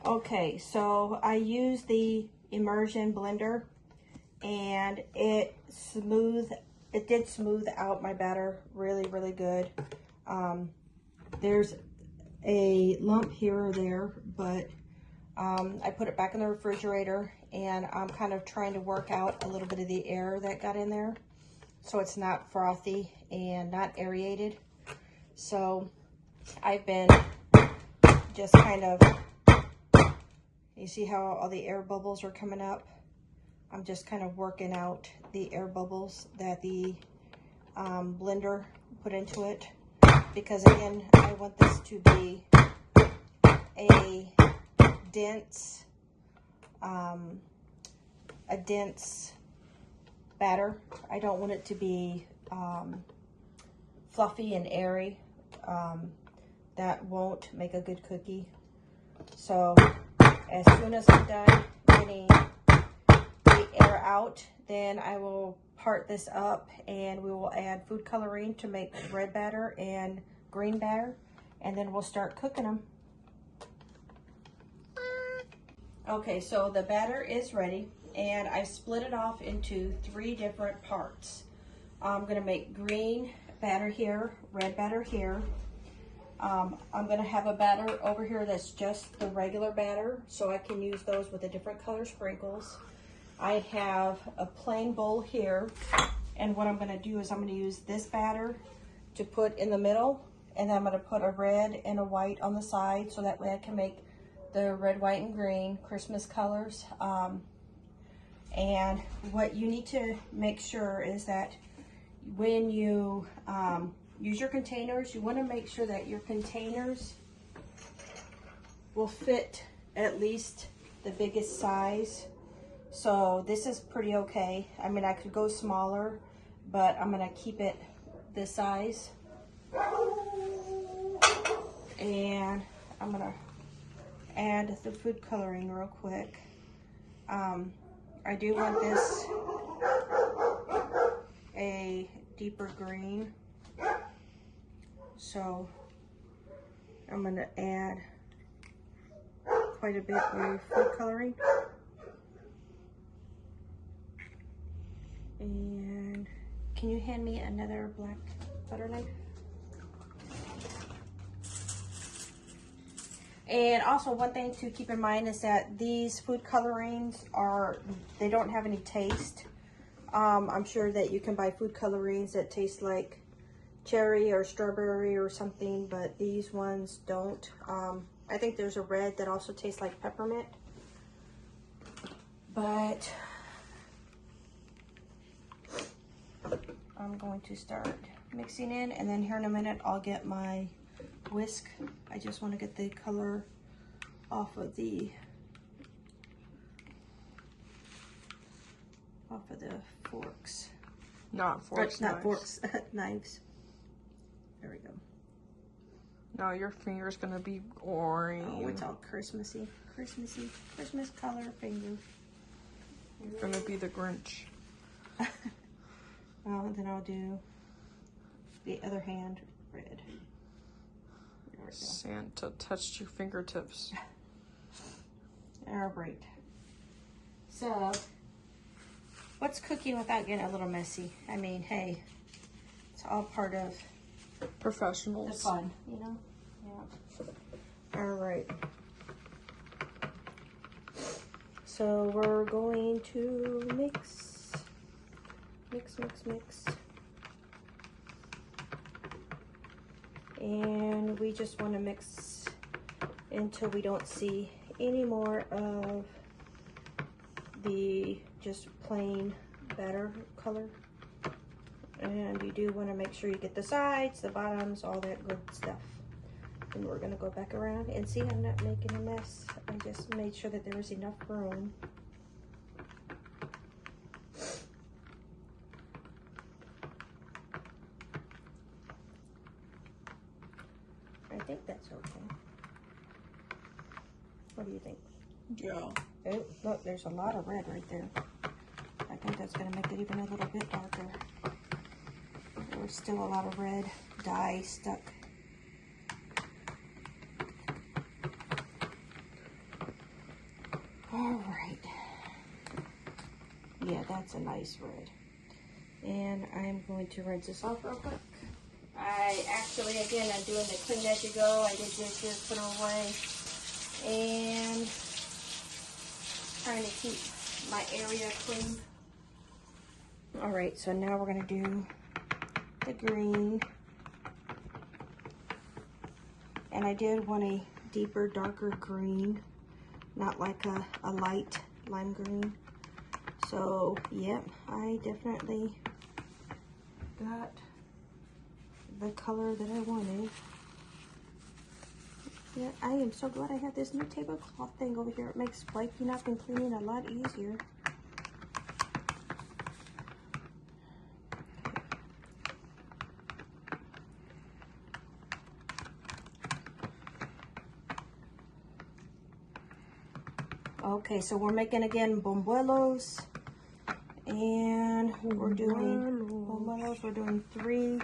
Okay, so I used the immersion blender, and it did smooth out my batter really, really good. There's a lump here or there, but I put it back in the refrigerator, and I'm kind of trying to work out a little bit of the air that got in there, so it's not frothy and not aerated. So I've been just kind of, you see how all the air bubbles are coming up? I'm just kind of working out the air bubbles that the blender put into it, because again, I want this to be a dense batter. I don't want it to be fluffy and airy. That won't make a good cookie. So as soon as I'm done getting the air out, then I will part this up and we will add food coloring to make red batter and green batter, and then we'll start cooking them. Okay, so the batter is ready and I split it off into 3 different parts. I'm gonna make green batter here, red batter here. I'm gonna have a batter over here that's just the regular batter, so I can use those with the different color sprinkles. I have a plain bowl here, and what I'm gonna do is I'm gonna use this batter to put in the middle, and then I'm gonna put a red and a white on the side, so that way I can make the red, white, and green Christmas colors. And what you need to make sure is that when you use your containers, you want to make sure that your containers will fit at least the biggest size. So this is pretty okay. I mean, I could go smaller, but I'm going to keep it this size. And I'm going to add the food coloring real quick. I do want this a deeper green, so I'm going to add quite a bit of food coloring. And can you hand me another black butter knife? And also, one thing to keep in mind is that these food colorings they don't have any taste. I'm sure that you can buy food colorings that taste like cherry or strawberry or something, but these ones don't. I think there's a red that also tastes like peppermint. But I'm going to start mixing in, and then here in a minute I'll get my whisk. I just want to get the color off of the forks. Not forks, not forks, knives. There we go. Now your finger's gonna be orange. Oh, it's all Christmassy. Christmas color finger. You're gonna be the Grinch. Oh, then I'll do the other hand red. There we go. Santa touched your fingertips. All right. So, what's cooking without getting a little messy? I mean, hey, it's all part of Professionals. the fun, you know? Yeah. All right. So we're going to mix. And we just want to mix until we don't see any more of the just plain batter color. And you do want to make sure you get the sides, the bottoms, all that good stuff. And we're going to go back around and see, I'm not making a mess. I just made sure that there was enough room. I think that's okay. What do you think? Yeah. Oh, look, there's a lot of red right there. I think that's going to make it even a little bit darker. There's still a lot of red dye stuck. All right. Yeah, that's a nice red. And I'm going to rinse this off real quick. I actually, again, I'm doing the clean as you go. I did dishes, put them away, and trying to keep my area clean. All right, so now we're gonna do the green. And I did want a deeper, darker green, not like a light lime green. So, yep, I definitely got the color that I wanted. Yeah, I am so glad I have this new tablecloth thing over here. It makes wiping up and cleaning a lot easier. Okay, so we're making again Buñuelos, and we're doing Buñuelos. We're doing 3.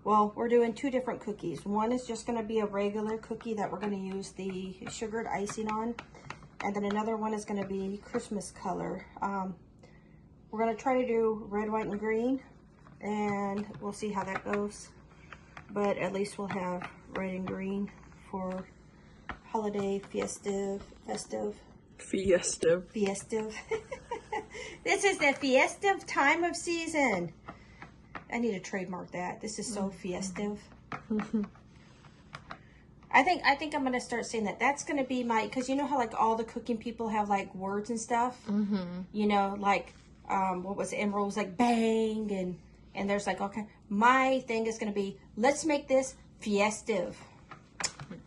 Well, we're doing 2 different cookies. One is just going to be a regular cookie that we're going to use the sugared icing on, and then another one is going to be Christmas color. We're going to try to do red, white, and green, and we'll see how that goes. But at least we'll have red and green for holiday, festive. This is the festive time of season. I need to trademark that. This is so festive. I think I'm gonna start saying that. That's gonna be my, because you know how like all the cooking people have like words and stuff. You know, like what was it? Emerald was like bang, and there's like okay. My thing is gonna be let's make this festive.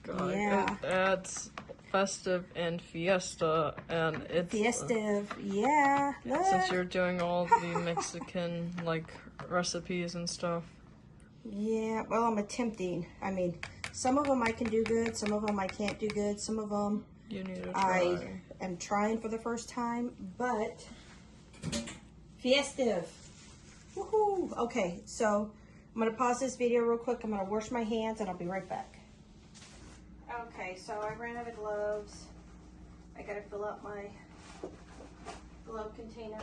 God, yeah, it adds festive and fiesta, and it's festive. Yeah, look. Since you're doing all the Mexican like recipes and stuff. Yeah, well, I'm attempting. I mean, some of them I can do good, some of them I can't do good, some of them you need to try. I am trying for the first time, but festive. Woohoo! Okay, so I'm going to pause this video real quick. I'm going to wash my hands and I'll be right back. Okay, so I ran out of gloves. I got to fill up my glove container.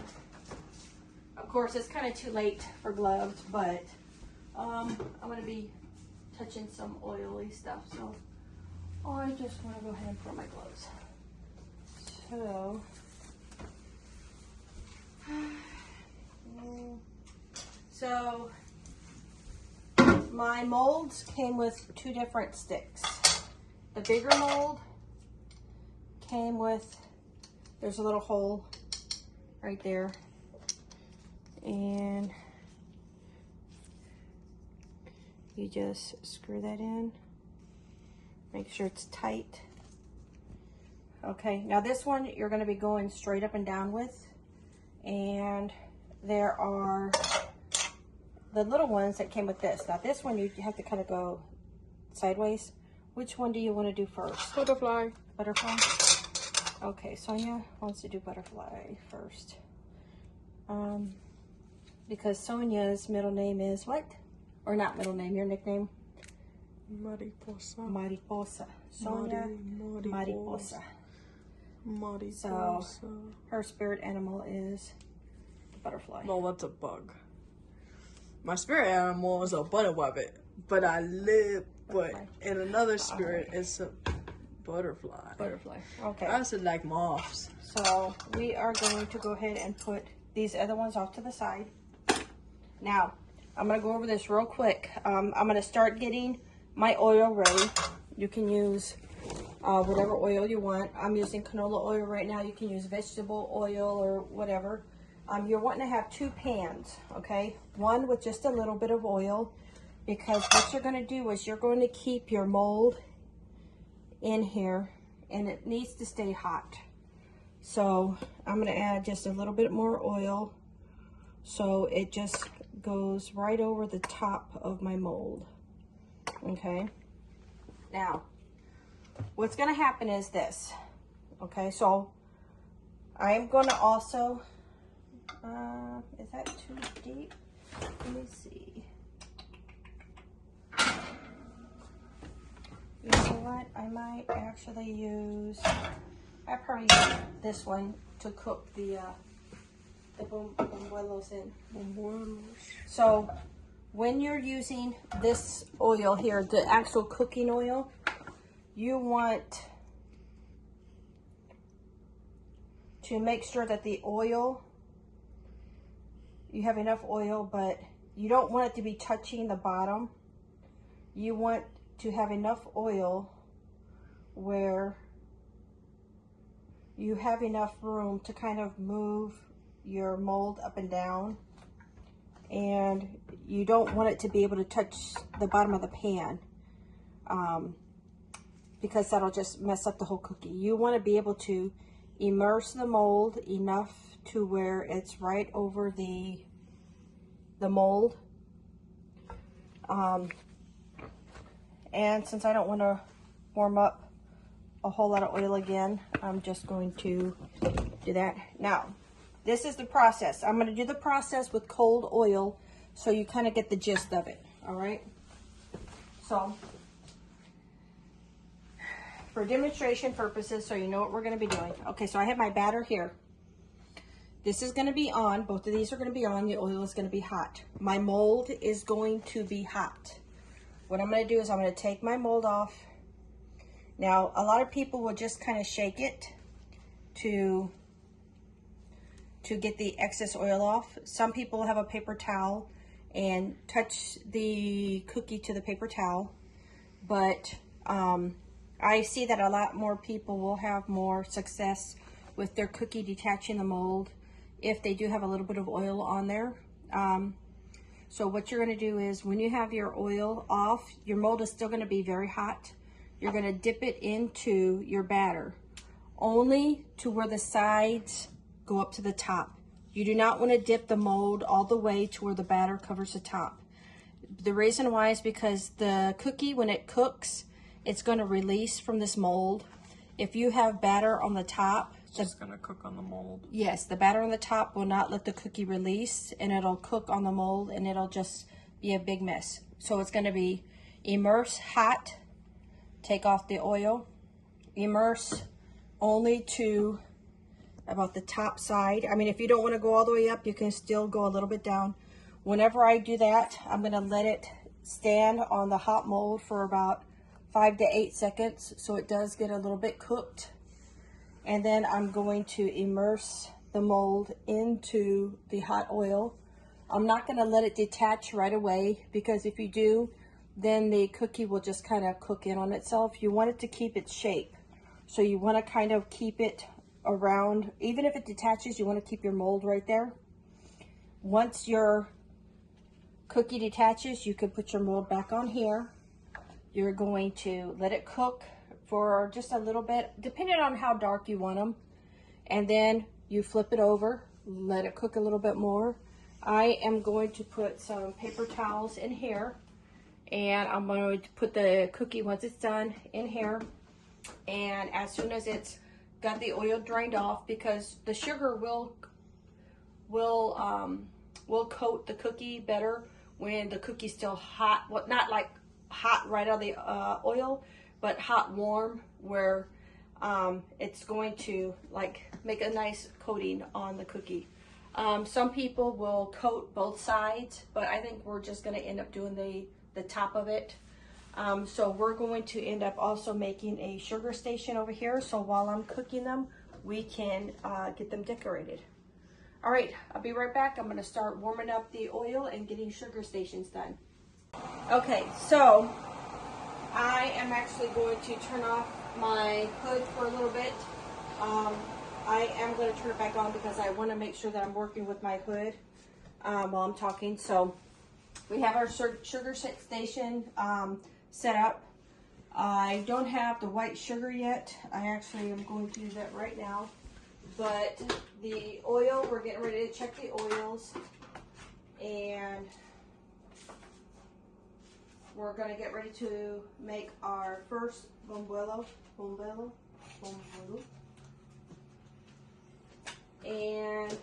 Of course, it's kind of too late for gloves, but I'm going to be touching some oily stuff, so I just want to go ahead and put on my gloves. So my molds came with 2 different sticks. The bigger mold came with, there's a little hole right there, and you just screw that in, make sure it's tight. Okay, now this one you're going to be going straight up and down with, and there are the little ones that came with this. Now this one you have to kind of go sideways. Which one do you want to do first? Butterfly. Butterfly? Okay, Sonia wants to do butterfly first. Because Sonia's middle name is what? Or not middle name, your nickname? Mariposa. Mariposa. Sonia Mariposa. Mariposa. So her spirit animal is the butterfly. No, that's a bug. My spirit animal is a butterfly, but I live, but in another spirit, it's a butterfly. Butterfly. Okay. I also like moths. So we are going to go ahead and put these other ones off to the side. Now, I'm going to go over this real quick. I'm going to start getting my oil ready. You can use whatever oil you want. I'm using canola oil right now. You can use vegetable oil or whatever. You're wanting to have 2 pans, okay? One with just a little bit of oil, because what you're going to do is you're going to keep your mold in here, and it needs to stay hot. So I'm going to add just a little bit more oil so it just goes right over the top of my mold. Okay, now what's going to happen is this. Okay, so I am going to also is that too deep? Let me see. You know what, I might actually use, I probably use this one to cook the buñuelos in. So when you're using this oil here, the actual cooking oil, you want to make sure that the oil, you have enough oil, but you don't want it to be touching the bottom. You want to have enough oil where you have enough room to kind of move your mold up and down, and you don't want it to be able to touch the bottom of the pan, because that'll just mess up the whole cookie. You want to be able to immerse the mold enough to where it's right over the mold. And since I don't want to warm up a whole lot of oil again, I'm just going to do that. Now, this is the process. I'm going to do the process with cold oil so you kind of get the gist of it, all right? So, for demonstration purposes, so you know what we're going to be doing. Okay, so I have my batter here. This is going to be on. Both of these are going to be on. The oil is going to be hot. My mold is going to be hot. What I'm going to do is I'm going to take my mold off. Now, a lot of people will just kind of shake it to get the excess oil off. Some people have a paper towel and touch the cookie to the paper towel. But I see that a lot more people will have more success with their cookie detaching the mold if they do have a little bit of oil on there. So what you're going to do is when you have your oil off, your mold is still going to be very hot. You're going to dip it into your batter, only to where the sides go up to the top. You do not want to dip the mold all the way to where the batter covers the top. The reason why is because the cookie, when it cooks, it's going to release from this mold. If you have batter on the top, it's just going to cook on the mold. Yes, the batter on the top will not let the cookie release, and it'll cook on the mold, and it'll just be a big mess. So it's going to be immerse hot, take off the oil, immerse only to about the top side. I mean, if you don't want to go all the way up, you can still go a little bit down. Whenever I do that, I'm going to let it stand on the hot mold for about 5 to 8 seconds, so it does get a little bit cooked. And then I'm going to immerse the mold into the hot oil. I'm not going to let it detach right away, because if you do, then the cookie will just kind of cook in on itself. You want it to keep its shape. So you want to kind of keep it around. Even if it detaches, you want to keep your mold right there. Once your cookie detaches, you can put your mold back on here. You're going to let it cook for just a little bit, depending on how dark you want them. And then you flip it over, let it cook a little bit more. I am going to put some paper towels in here, and I'm going to put the cookie, once it's done, in here. And as soon as it's got the oil drained off, because the sugar will coat the cookie better when the cookie's still hot. Well, not like hot right out of the oil, but hot warm, where it's going to like make a nice coating on the cookie. Some people will coat both sides, but I think we're just going to end up doing the top of it. So we're going to end up also making a sugar station over here, so while I'm cooking them, we can get them decorated. All right, I'll be right back. I'm going to start warming up the oil and getting sugar stations done. Okay, so I am actually going to turn off my hood for a little bit. I am going to turn it back on because I want to make sure that I'm working with my hood while I'm talking. So we have our sugar station set up. I don't have the white sugar yet. I actually am going to do that right now. But the oil, we're getting ready to check the oils, and we're going to get ready to make our first Buñuelo. And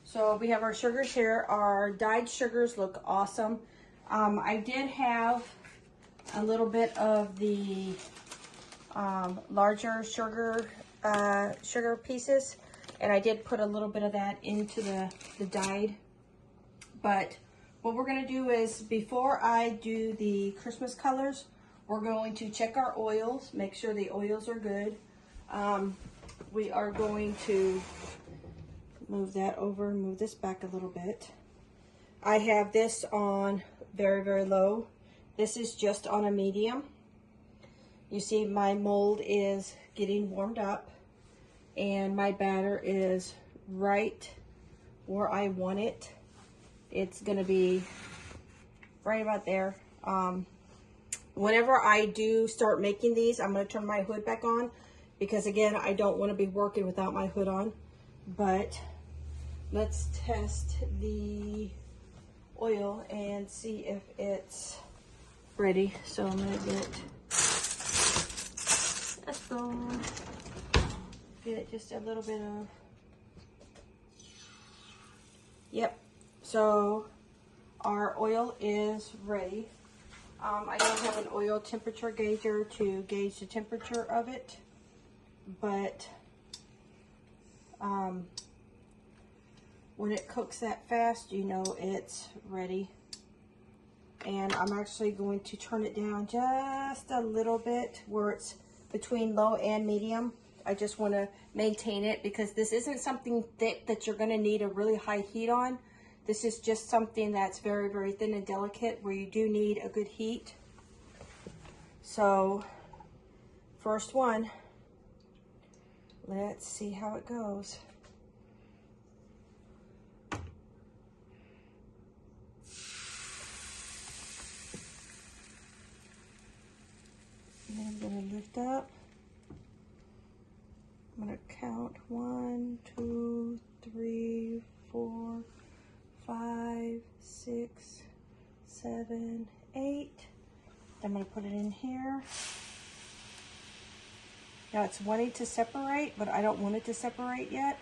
so we have our sugars here. Our dyed sugars look awesome. I did have a little bit of the larger sugar pieces, and I did put a little bit of that into the dyed. But what we're going to do is, before I do the Christmas colors, we're going to check our oils, make sure the oils are good. We are going to move that over and move this back a little bit. I have this on very, very low. This is just on a medium. You see my mold is getting warmed up and my batter is right where I want it. It's gonna be right about there. Whenever I do start making these, I'm gonna turn my hood back on because again, I don't wanna be working without my hood on. But let's test the oil and see if it's ready. So I'm gonna get a spoon, get it just a little bit of, yep. So our oil is ready. I don't have an oil temperature gauger to gauge the temperature of it, but when it cooks that fast, you know it's ready. And I'm actually going to turn it down just a little bit where it's between low and medium. I just want to maintain it because this isn't something thick that you're going to need a really high heat on. This is just something that's very, very thin and delicate where you do need a good heat. So, first one, let's see how it goes. And I'm going to lift up. I'm going to count 1, 2, 3, 4, 5, 6, 7, 8. I'm going to put it in here. Now it's wanting to separate, but I don't want it to separate yet.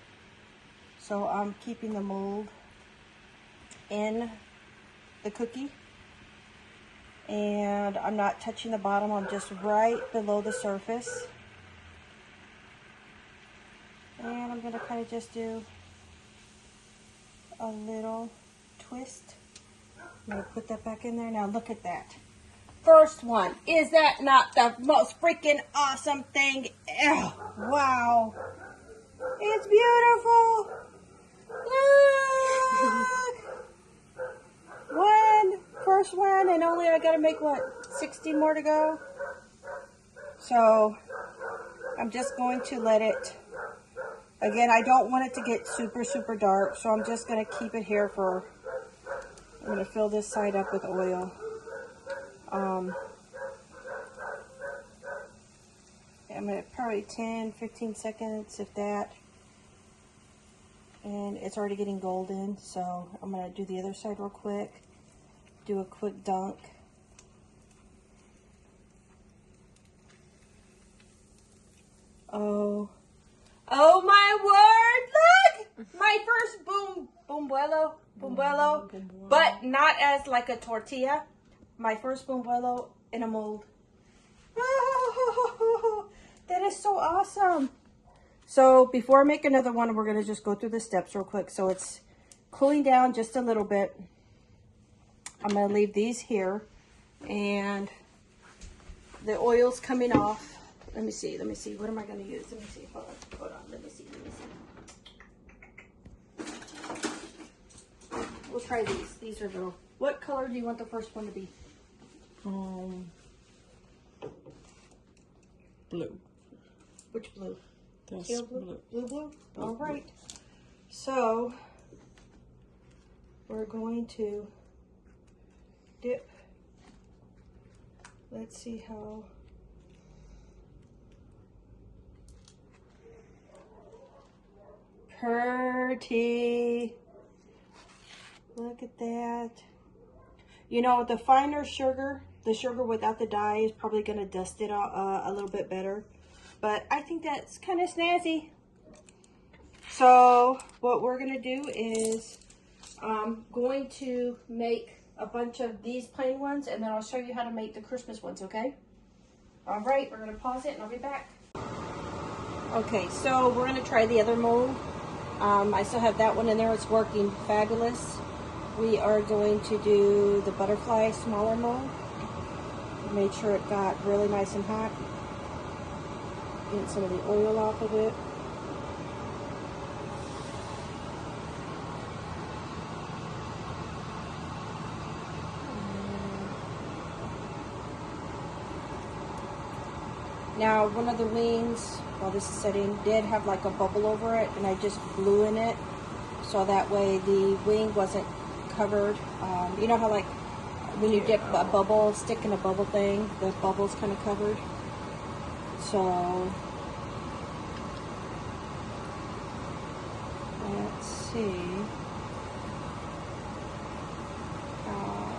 So I'm keeping the mold in the cookie. And I'm not touching the bottom, I'm just right below the surface. And I'm going to kind of just do a little twist. I'm going to put that back in there. Now look at that. First one. Is that not the most freaking awesome thing? Ew, wow. It's beautiful. Look. First one, and only I got to make, what, 60 more to go? So I'm just going to let it, again, I don't want it to get super, super dark, so I'm just going to keep it here for, I'm going to fill this side up with oil. I'm going to probably 10, 15 seconds, if that. And it's already getting golden, so I'm going to do the other side real quick. Do a quick dunk. Oh my word, look! My first Buñuelo, but not as like a tortilla. My first Buñuelo in a mold. Oh, that is so awesome. So before I make another one, we're gonna just go through the steps real quick. So it's cooling down just a little bit. I'm going to leave these here, and the oil's coming off. Let me see, what am I going to use? Let me see, hold on, let me see. We'll try these are little. What color do you want the first one to be? Blue. Which blue? That's Teal blue? Blue? All right. So, we're going to dip. Let's see how. Pretty. Look at that. You know, the finer sugar, the sugar without the dye is probably going to dust it a little bit better. But I think that's kind of snazzy. So what we're going to do is I'm going to make a bunch of these plain ones, and then I'll show you how to make the Christmas ones, okay? All right, we're going to pause it, and I'll be back. Okay, so we're going to try the other mold. I still have that one in there. It's working fabulous. We are going to do the butterfly smaller mold. Made sure it got really nice and hot. Get some of the oil off of it. Now, one of the wings, while this is setting, did have like a bubble over it, and I just blew in it, so that way the wing wasn't covered. You know how like when you dip a bubble, stick in a bubble thing, the bubble's kind of covered. So, let's see.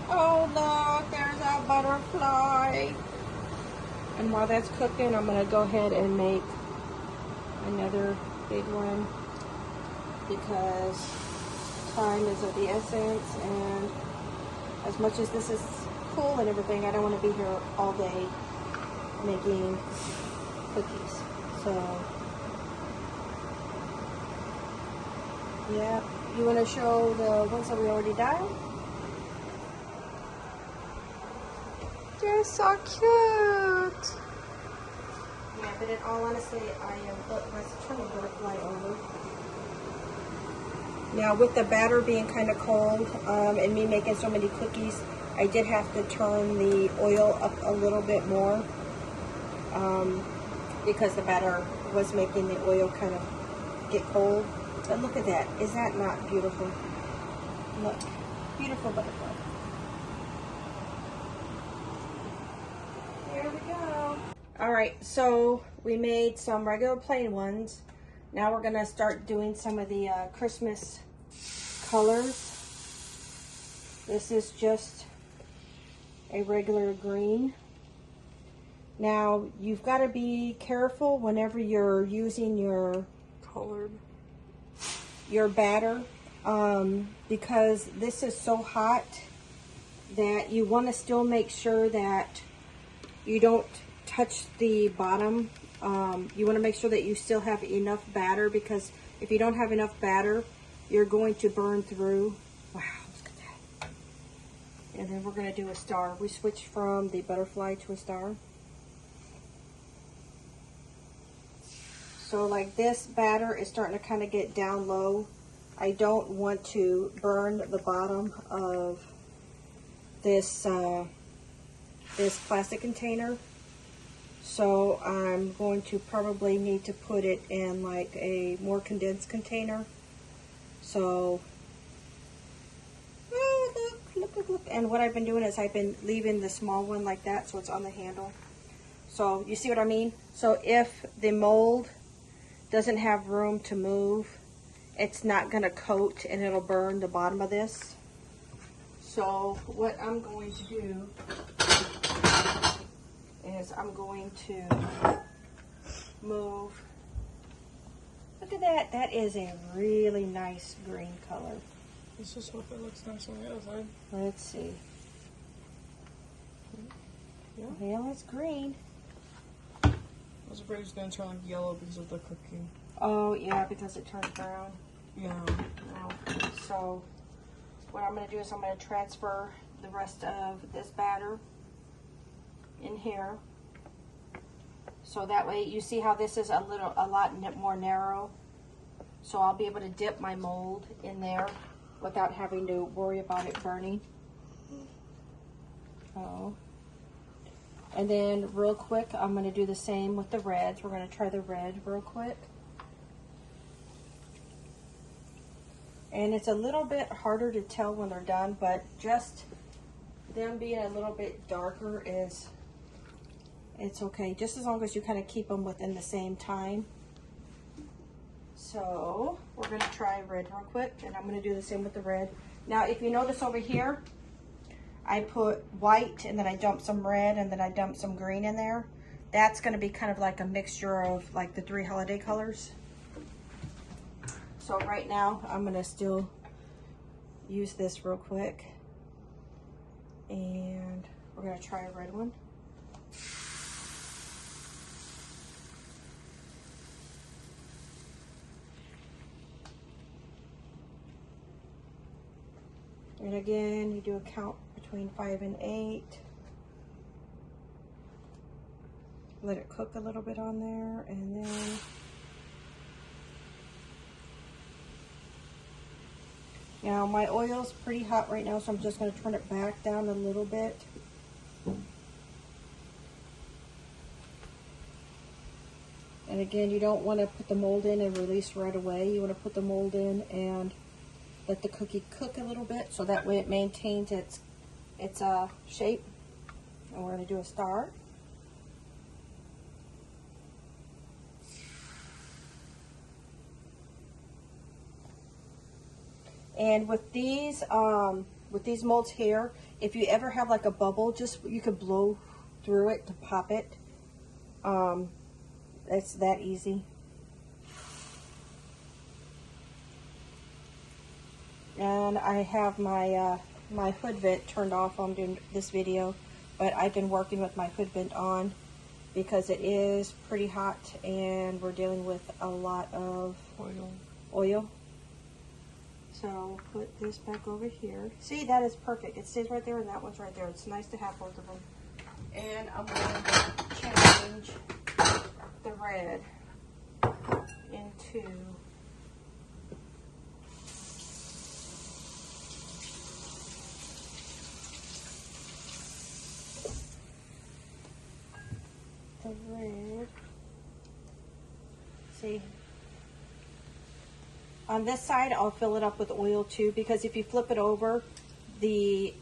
Oh look, there's a butterfly. And while that's cooking, I'm gonna go ahead and make another big one because time is of the essence, and as much as this is cool and everything, I don't want to be here all day making cookies. So, yeah, you want to show the ones that we already done? They're so cute. Yeah, but in all honesty, I am turning the butterfly over. Now, with the batter being kind of cold and me making so many cookies, I did have to turn the oil up a little bit more because the batter was making the oil kind of get cold. But look at that. Is that not beautiful? Look. Beautiful butterfly. There we go. All right, so we made some regular plain ones. Now we're gonna start doing some of the Christmas colors. This is just a regular green. Now you've got to be careful whenever you're using your batter because this is so hot that you want to still make sure that you don't touch the bottom. You want to make sure that you still have enough batter, because if you don't have enough batter, you're going to burn through. Wow, look at that. And then we're going to do a star. We switched from the butterfly to a star. So like this batter is starting to kind of get down low. I don't want to burn the bottom of this this plastic container. So I'm going to probably need to put it in like a more condensed container. So, oh, look. And what I've been doing is I've been leaving the small one like that so it's on the handle. So you see what I mean? So if the mold doesn't have room to move, it's not going to coat and it'll burn the bottom of this. So what I'm going to do is I'm going to move. Look at that. That is a really nice green color. Let's just hope it looks nice on the other side. Let's see. Yeah. Well, it's green. I was afraid it was going to turn like yellow because of the cooking. Oh, yeah, because it turned brown. Yeah. So what I'm going to do is I'm going to transfer the rest of this batter in here. So that way, you see how this is a lot more narrow. So I'll be able to dip my mold in there without having to worry about it burning. Oh. And then real quick, I'm going to do the same with the reds. We're going to try the red real quick. And it's a little bit harder to tell when they're done, but just them being a little bit darker is, it's okay. Just as long as you kind of keep them within the same time. So we're going to try red real quick, and I'm going to do the same with the red. Now, if you notice over here, I put white, and then I dumped some red, and then I dumped some green in there. That's going to be kind of like a mixture of like the 3 holiday colors. So right now, I'm going to still use this real quick. And we're going to try a red one. And again, you do a count between 5 and 8. Let it cook a little bit on there, and then now my oil's pretty hot right now, so I'm just going to turn it back down a little bit. And again, you don't want to put the mold in and release right away. You want to put the mold in and let the cookie cook a little bit so that way it maintains its shape. And we're going to do a star. And with these molds here, if you ever have like a bubble, you could blow through it to pop it. It's that easy. And I have my my hood vent turned off while I'm doing this video, but I've been working with my hood vent on because it is pretty hot and we're dealing with a lot of oil. So put this back over here. See, that is perfect. It stays right there and that one's right there. It's nice to have both of them. And I'm going to change the red into the red. See, on this side I'll fill it up with oil too, because if you flip it over, the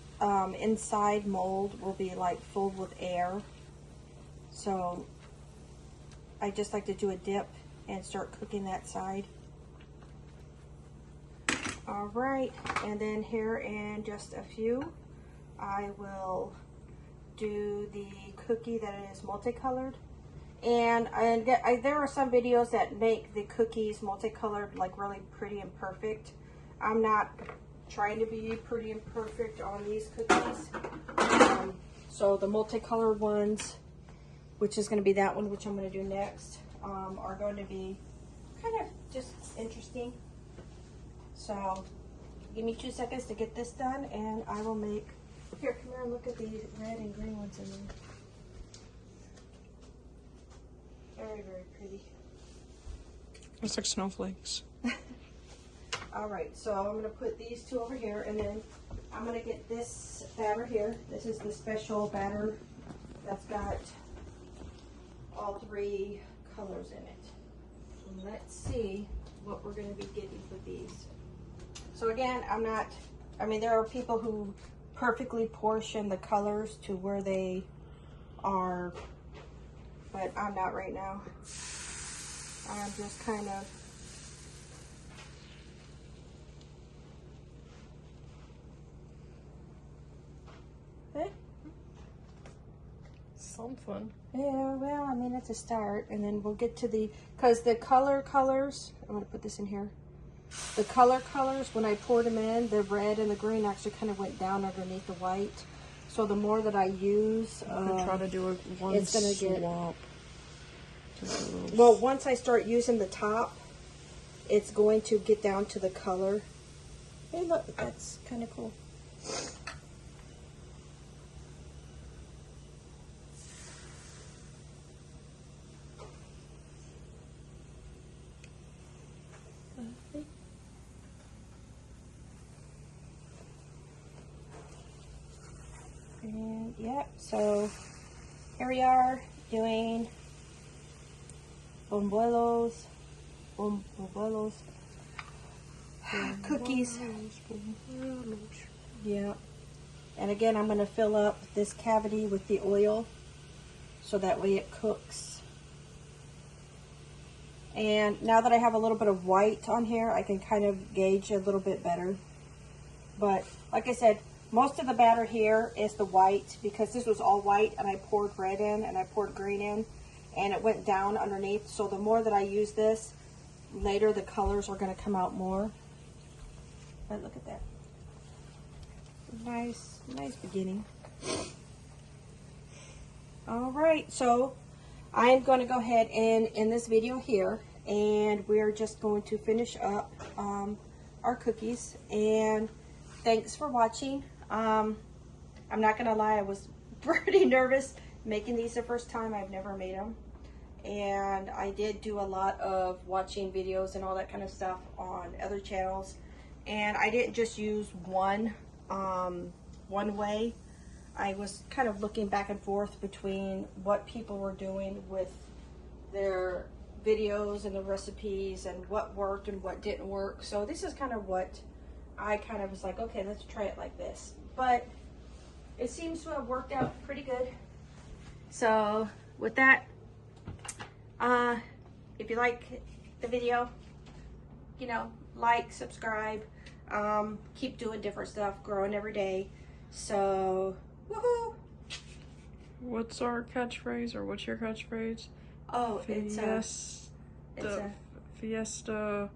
inside mold will be like filled with air. So I just like to do a dip and start cooking that side. All right, and then here in just a few, I will do the cookie that is multicolored. And there are some videos that make the cookies multicolored, like really pretty and perfect. I'm not trying to be pretty and perfect on these cookies. So the multicolored ones, which is going to be that one, which I'm going to do next, are going to be kind of just interesting. So give me 2 seconds to get this done, and I will make. Here, come here and look at these red and green ones in there. Very, very pretty. It's like snowflakes. All right, so I'm going to put these two over here, and then I'm going to get this batter here. This is the special batter that's got all 3 colors in it. So let's see what we're going to be getting with these. So again, there are people who perfectly portion the colors to where they are, but I'm not right now. I'm just kind of Something. Yeah, well, I mean, it's a start, and then we'll get to because the colors, I'm going to put this in here. The colors, when I poured them in, the red and the green actually kind of went down underneath the white. So the more that I use, I'm going to try to do one it's going to get, swap. well, once I start using the top, it's going to get down to the color. Hey, look, that's kind of cool. And yeah, so here we are doing Buñuelos cookies. Yeah, and again, I'm going to fill up this cavity with the oil so that way it cooks. And now that I have a little bit of white on here, I can kind of gauge a little bit better. But like I said, most of the batter here is the white, because this was all white and I poured red in and I poured green in and it went down underneath. So the more that I use this, later the colors are going to come out more. But look at that. Nice beginning. All right, so I am going to go ahead and end this video here, and we're just going to finish up our cookies. And thanks for watching. I'm not gonna lie, I was pretty nervous making these the first time. I've never made them, and I did do a lot of watching videos and all that kind of stuff on other channels, and I didn't just use one way. I was kind of looking back and forth between what people were doing with their videos and the recipes and what worked and what didn't work. So this is kind of what I kind of was like, okay, let's try it like this. But it seems to have worked out pretty good. So with that, if you like the video, you know, like, subscribe, keep doing different stuff, growing every day. So, woohoo! What's our catchphrase, or what's your catchphrase? Oh, it's a, Fiesta.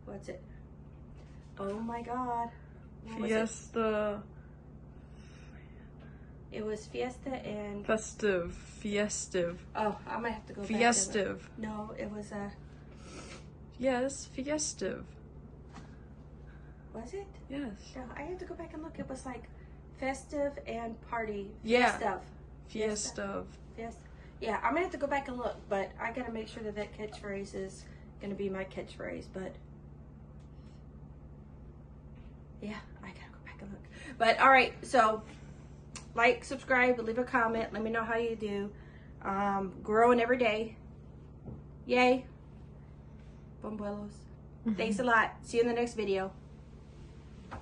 what's it? Oh my God. What was Fiesta. it was Fiesta and... Festive. Fiestive. Oh, I might have to go back. Fiestive. No, it was a... Yes, Fiestive. Was it? Yes. No, I have to go back and look. It was like festive and party. Yeah. Fiesta. Fiesta. Yeah, I'm gonna have to go back and look, but I gotta make sure that that catchphrase is gonna be my catchphrase. But yeah, I gotta go back and look. But all right, so like, subscribe, leave a comment. Let me know how you do. Growing every day. Yay. Buñuelos. Thanks a lot. See you in the next video.